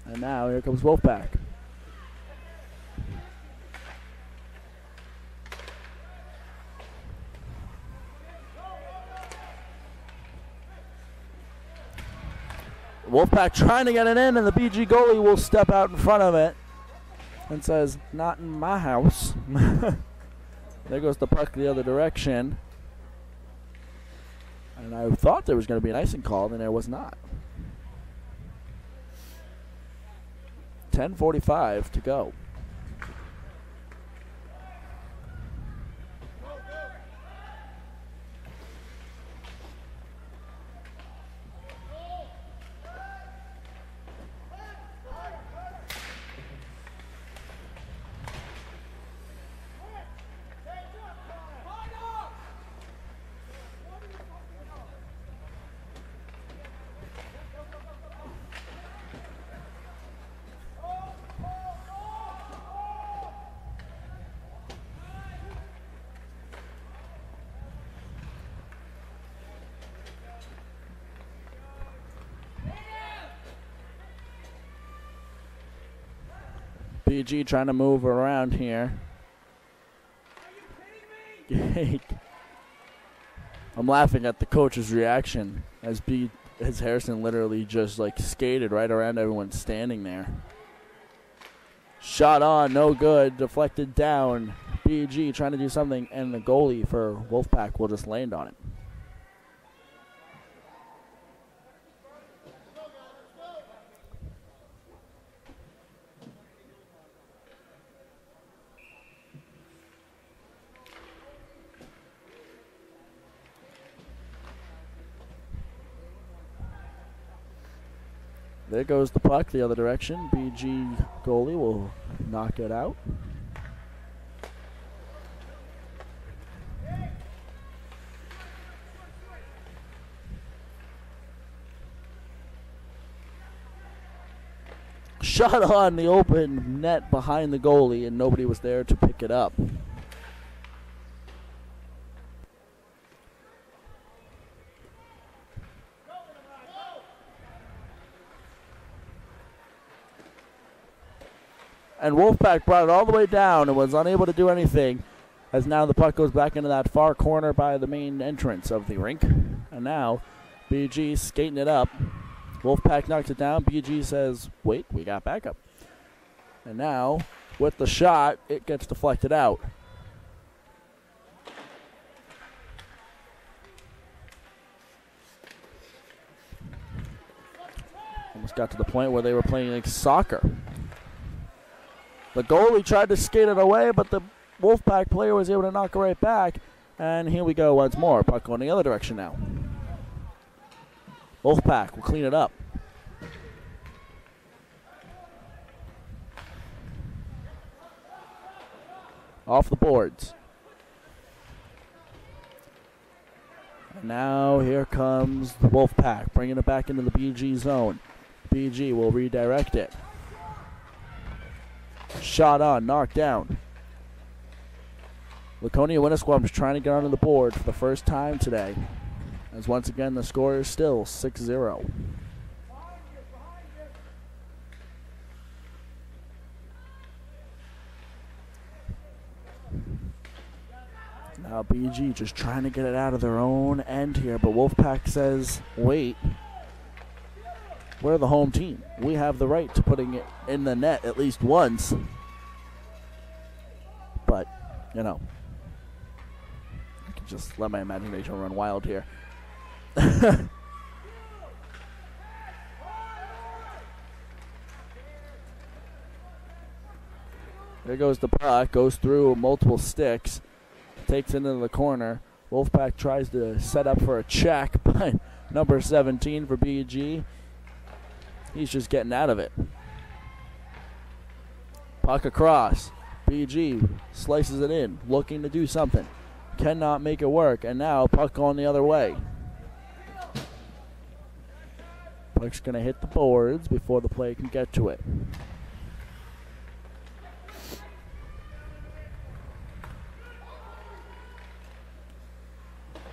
And now here comes Wolfpack. Wolfpack trying to get it in, and the BG goalie will step out in front of it and says, "Not in my house." There goes the puck the other direction. And I thought there was going to be an icing call, and there was not. 10:45 to go. BG trying to move around here. I'm laughing at the coach's reaction as Harrison literally just like skated right around everyone standing there. Shot on, no good, deflected down. BG trying to do something, and the goalie for Wolfpack will just land on it. There goes the puck the other direction. BG goalie will knock it out. Shot on the open net behind the goalie, and nobody was there to pick it up. And Wolfpack brought it all the way down and was unable to do anything, as now the puck goes back into that far corner by the main entrance of the rink. And now BG skating it up. Wolfpack knocks it down. BG says, "Wait, we got backup." And now, with the shot, it gets deflected out. Almost got to the point where they were playing like soccer. The goalie tried to skate it away, but the Wolfpack player was able to knock it right back. And here we go once more. Puck going the other direction now. Wolfpack will clean it up. Off the boards. And now here comes the Wolfpack, bringing it back into the BG zone. BG will redirect it. Shot on, knocked down. Laconia-Winnisquam is trying to get onto the board for the first time today, as once again the score is still 6-0. Now BG just trying to get it out of their own end here, but Wolfpack says, "Wait, we're the home team. We have the right to putting it in the net at least once." But, you know, I can just let my imagination run wild here. There goes the puck, goes through multiple sticks, takes it into the corner. Wolfpack tries to set up for a check, but Number 17 for BG. He's just getting out of it. Puck across. BG slices it in, looking to do something. Cannot make it work, and now puck going the other way. Puck's going to hit the boards before the play can get to it.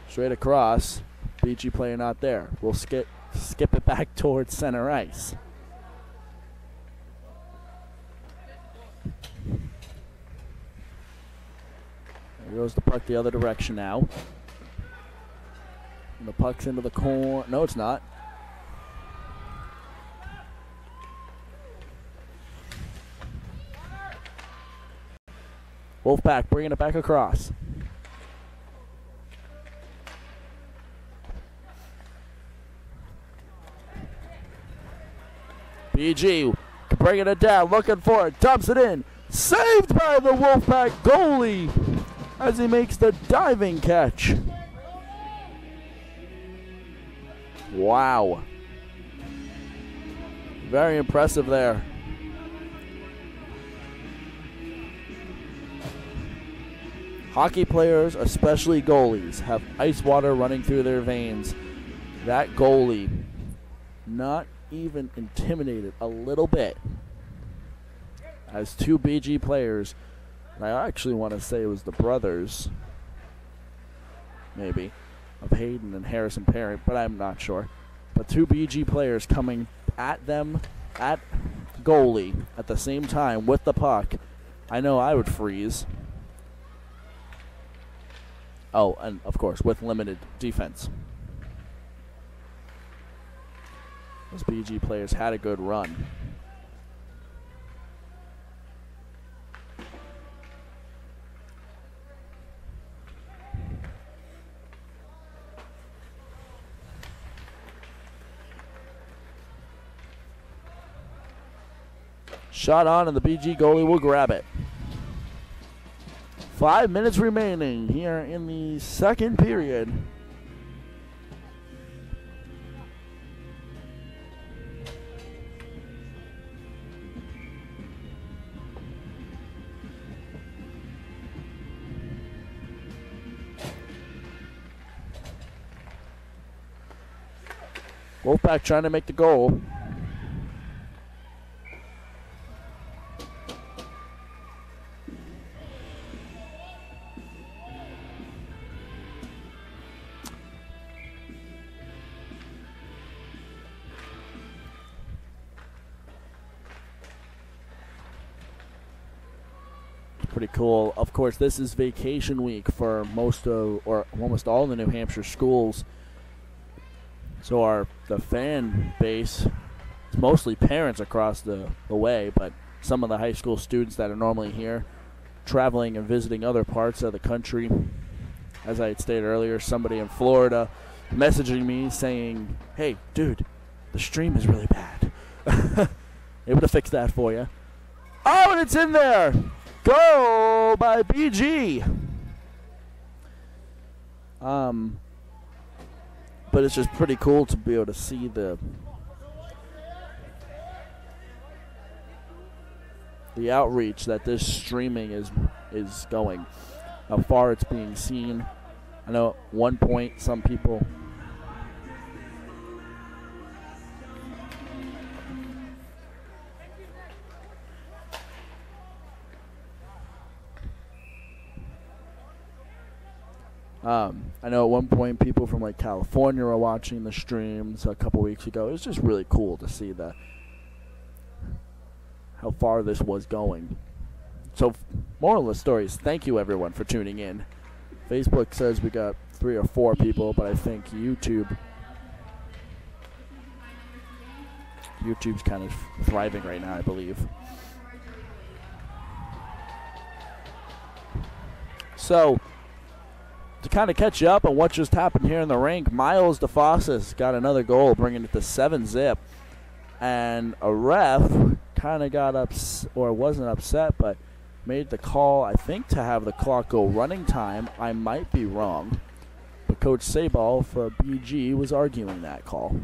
Straight across. BG player not there. We'll skip it back towards center ice. There goes the puck the other direction now. And the puck's into the corner. No, it's not. Wolfpack bringing it back across. BG bringing it down, looking for it, dumps it in. Saved by the Wolfpack goalie as he makes the diving catch. Wow. Very impressive there. Hockey players, especially goalies, have ice water running through their veins. That goalie, not even intimidated a little bit, as two BG players, and I actually want to say it was the brothers, maybe, of Hayden and Harrison Parent, but I'm not sure. But two BG players coming at them, at goalie, at the same time with the puck. I know I would freeze. Oh, and of course, with limited defense. Those BG players had a good run. Shot on, and the BG goalie will grab it. 5 minutes remaining here in the second period. Wolfpack trying to make the goal. Pretty cool. Of course, this is vacation week for most of, or almost all of the New Hampshire schools. So the fan base, it's mostly parents across the way, but some of the high school students that are normally here, traveling and visiting other parts of the country. As I had stated earlier, somebody in Florida messaging me saying, "Hey, dude, the stream is really bad." Able to fix that for you. Oh, and it's in there! Goal by BG. But it's just pretty cool to be able to see the outreach that this streaming is going, how far it's being seen. I know at one point some people I know at one point people from like California were watching the streams a couple weeks ago. It was just really cool to see how far this was going. So, moral of the story is thank you everyone for tuning in. Facebook says we got 3 or 4 people, but I think YouTube's kind of thriving right now, I believe. So, to kind of catch you up on what just happened here in the rink, Miles DeFossis got another goal, bringing it to 7-0. And a ref kind of got wasn't upset, but made the call, I think, to have the clock go running time. I might be wrong. But Coach Sabal for BG was arguing that call.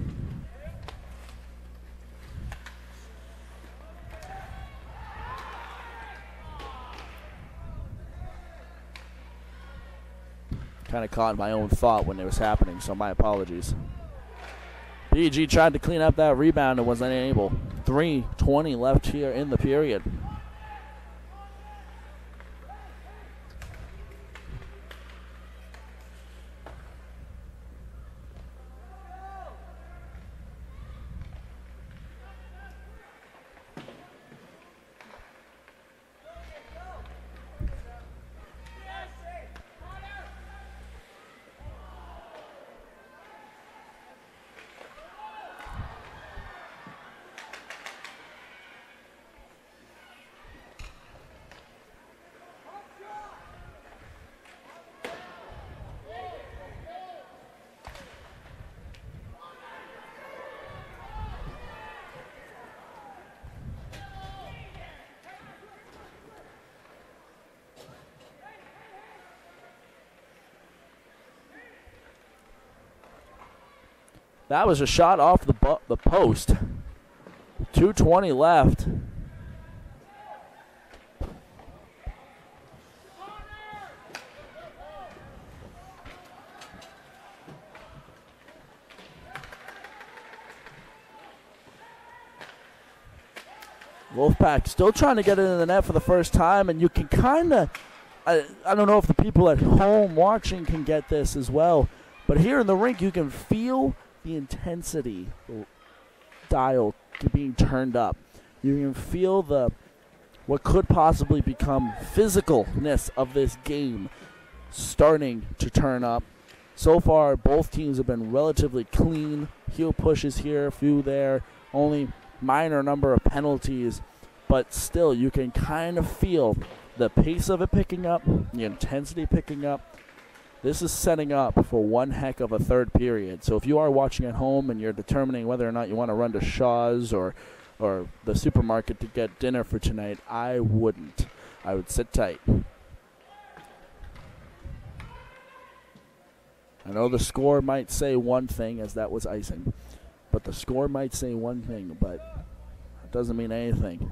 Kind of caught my own thought when it was happening, so my apologies. BG tried to clean up that rebound and was unable. 3:20 left here in the period. That was a shot off the post. 2:20 left. Wolfpack still trying to get it in the net for the first time, and you can kind of, I don't know if the people at home watching can get this as well, but here in the rink you can feel the intensity dial being turned up. You can feel the what could possibly become physicalness of this game starting to turn up. So far, both teams have been relatively clean. Heel pushes here, a few there, only minor number of penalties, but still you can kind of feel the pace of it picking up, the intensity picking up. This is setting up for one heck of a third period. So if you are watching at home and you're determining whether or not you want to run to Shaw's or the supermarket to get dinner for tonight, I wouldn't. I would sit tight. I know the score might say one thing, as that was icing, but the score might say one thing, but it doesn't mean anything.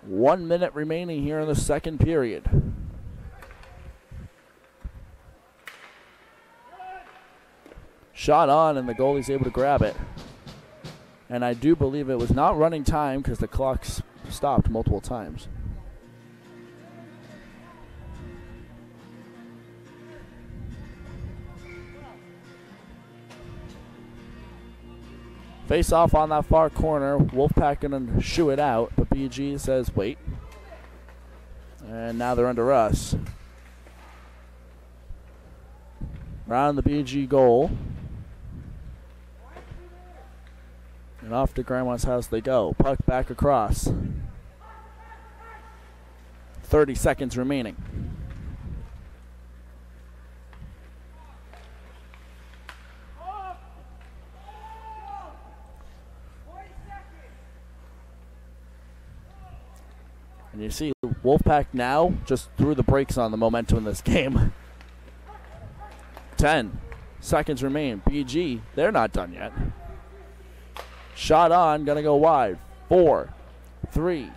One minute remaining here in the second period. Shot on, and the goalie's able to grab it. And I do believe it was not running time because the clock's stopped multiple times. Face off on that far corner. Wolfpack gonna shoo it out, but BG says wait. And now they're under us. Around the BG goal. And off to Grandma's house they go. Puck back across. 30 seconds remaining. And you see Wolfpack now just threw the brakes on the momentum in this game. 10 seconds remain. BG, they're not done yet. Shot on, gonna go wide. 4, 3,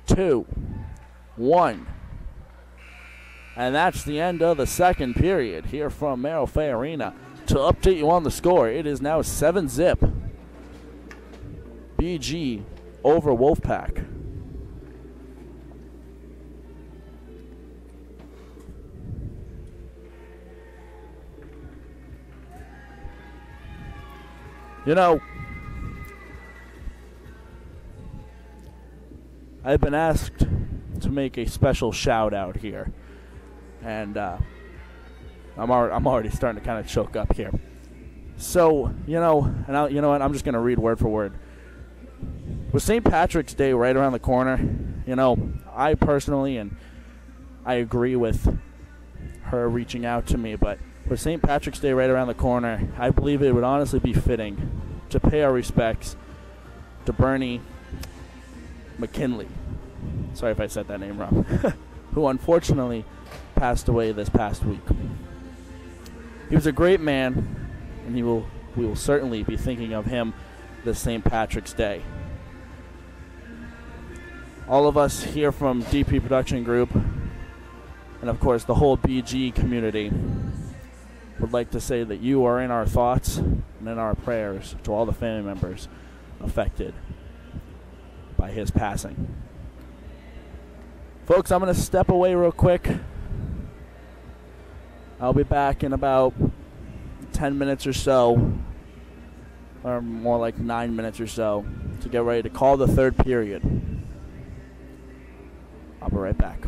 2, 1. And that's the end of the second period here from Merrill Fay Arena. To update you on the score, it is now 7-zip. BG over Wolfpack. You know, I've been asked to make a special shout out here, and I'm already starting to kind of choke up here. So you know what? I'm just gonna read word for word. with St. Patrick's Day right around the corner, you know, I personally, and I agree with her reaching out to me, but with St. Patrick's Day right around the corner, I believe it would honestly be fitting to pay our respects to Bernie McKinley. Sorry if I said that name wrong. Who unfortunately passed away this past week. He was a great man, and we will certainly be thinking of him this St. Patrick's Day. All of us here from DP Production Group, and of course the whole BG community, would like to say that you are in our thoughts and in our prayers to all the family members affected by his passing. Folks, I'm going to step away real quick. I'll be back in about 10 minutes or so, or more like 9 minutes or so, to get ready to call the third period. I'll be right back.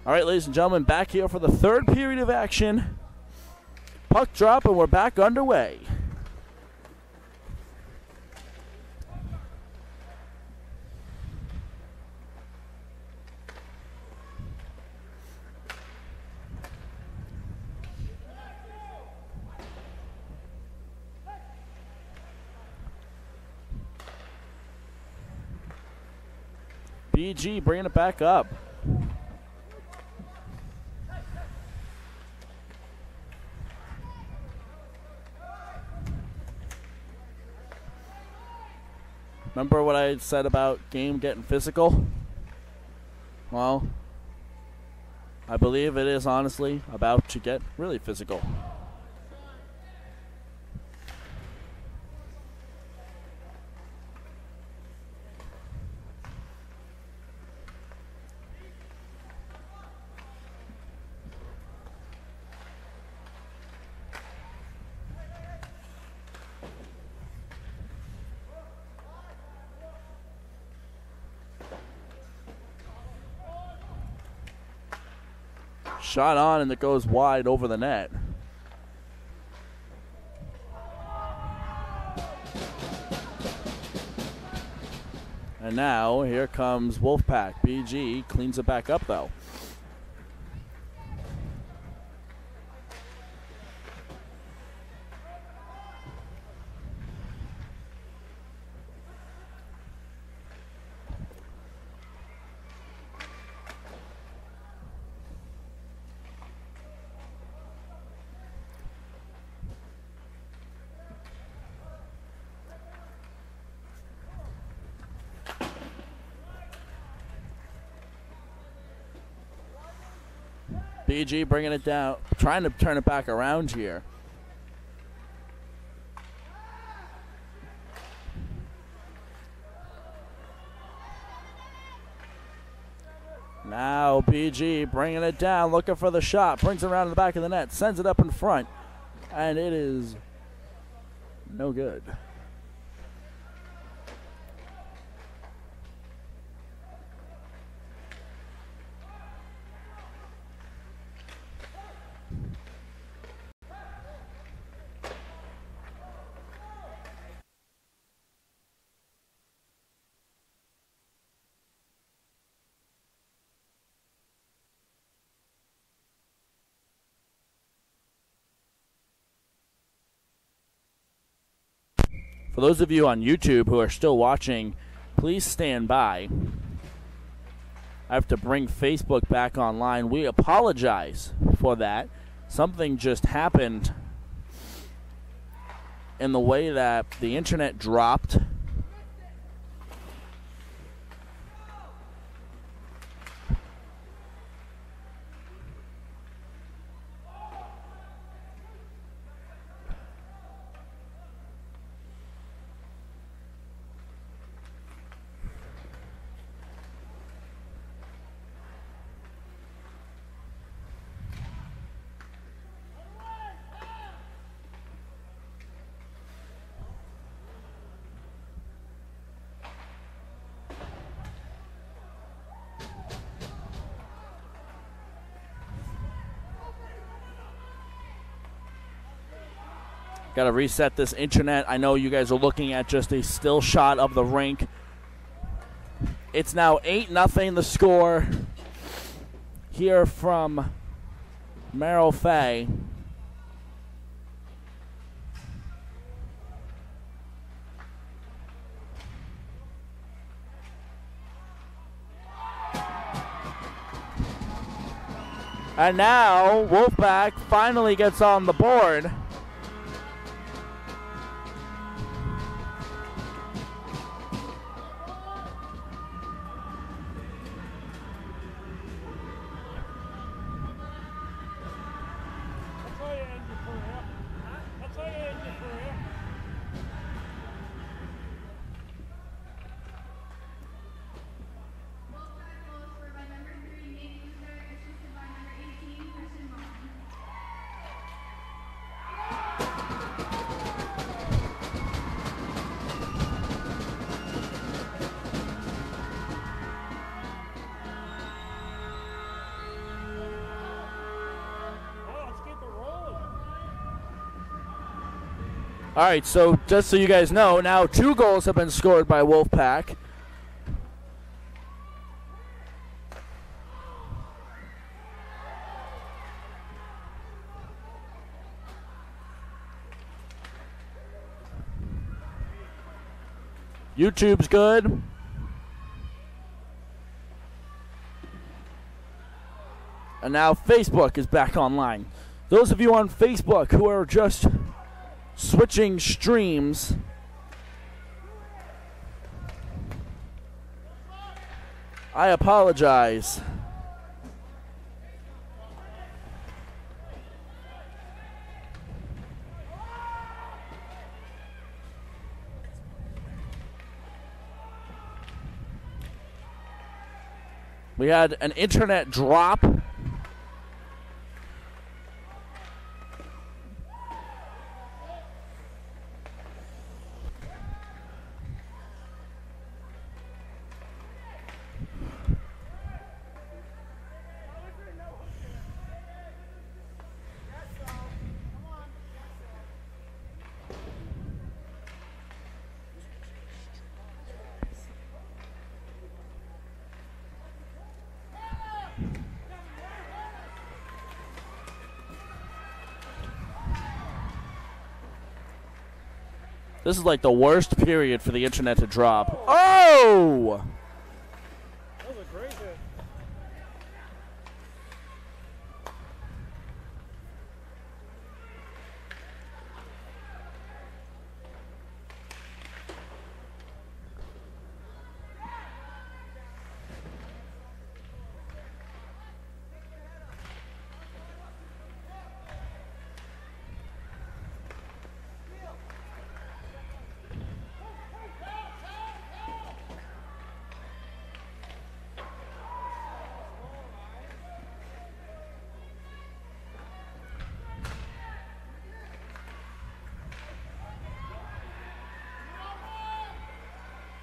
All right, ladies and gentlemen, back here for the third period of action. Puck drop, and we're back underway. BG bringing it back up. Remember what I said about game getting physical? Well, I believe it is honestly about to get really physical. Shot on, and it goes wide over the net. And now here comes Wolfpack. BG cleans it back up though. BG bringing it down, trying to turn it back around here. Now BG bringing it down, looking for the shot, brings it around to the back of the net, sends it up in front, and it is no good. For those of you on YouTube who are still watching, please stand by. I have to bring Facebook back online. We apologize for that. Something just happened in the way that the internet dropped. Got to reset this internet. I know you guys are looking at just a still shot of the rink. It's now 8-0 the score here from Merrill Fay. And now Wolfpack finally gets on the board. All right, so just so you guys know, now 2 goals have been scored by Wolfpack. YouTube's good. And now Facebook is back online. Those of you on Facebook who are just switching streams, I apologize. We had an internet drop. This is like the worst period for the internet to drop. Oh! That was a great hit.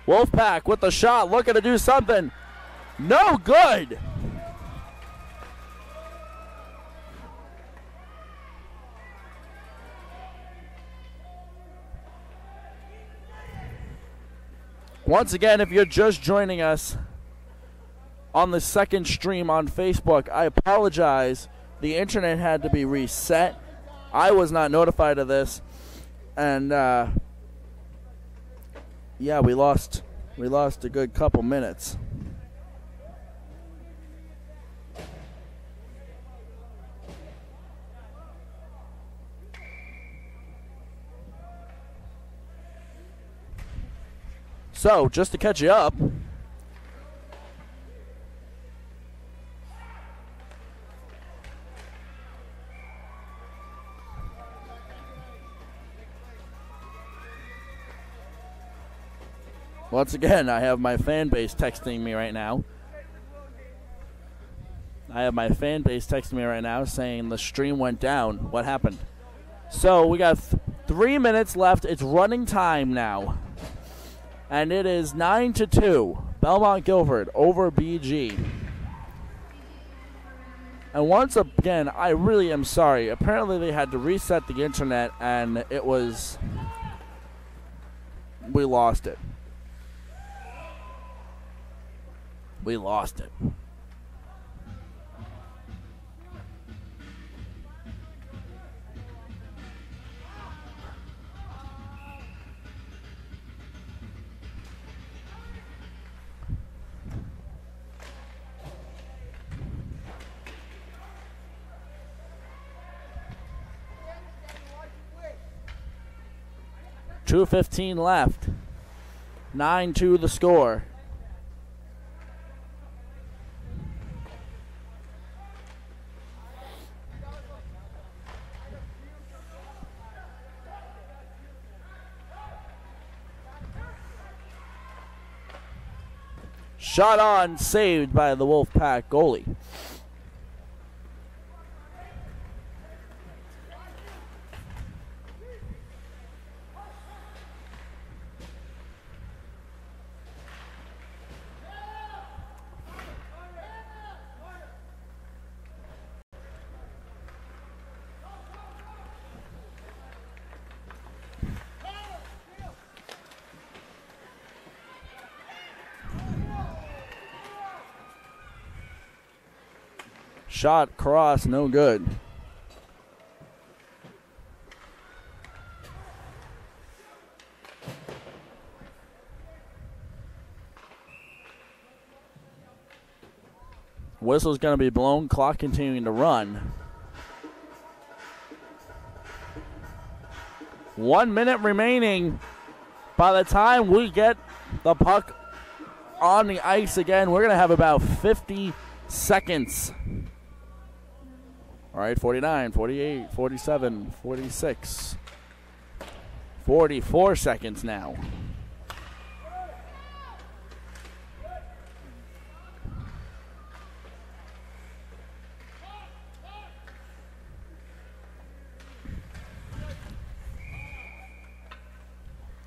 Wolfpack with the shot, looking to do something. No good. Once again, if you're just joining us on the second stream on Facebook, I apologize. The internet had to be reset. I was not notified of this. And yeah, we lost a good couple minutes. So, just to catch you up, once again, I have my fan base texting me right now. Saying the stream went down. What happened? So we got 3 minutes left. It's running time now. And it is 9-2. Belmont-Gilford over BG. And once again, I really am sorry. Apparently they had to reset the internet and we lost it. We lost it. .2:15 left. 9-2 the score. Shot on, saved by the Wolfpack goalie. Shot cross, no good. Whistle's going to be blown. Clock continuing to run. 1 minute remaining. By the time we get the puck on the ice again, we're going to have about 50 seconds. All right, 49, 48, 47, 46, 44 seconds now.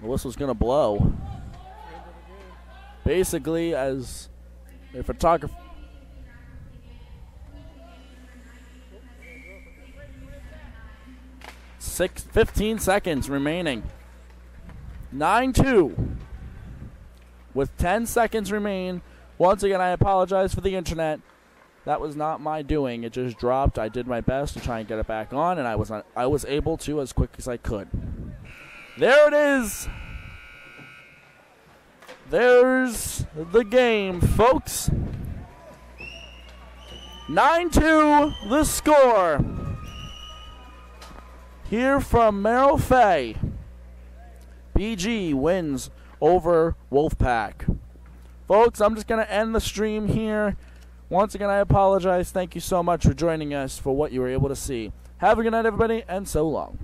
The whistle's going to blow. Basically, as a photographer. 15 seconds remaining. 9-2. With 10 seconds remain. Once again, I apologize for the internet. That was not my doing. It just dropped. I did my best to try and get it back on, and I was able to as quick as I could. There it is. There's the game, folks. 9-2 the score. Here from Merrill Fay. BG wins over Wolfpack. Folks, I'm just going to end the stream here. Once again, I apologize. Thank you so much for joining us for what you were able to see. Have a good night, everybody, and so long.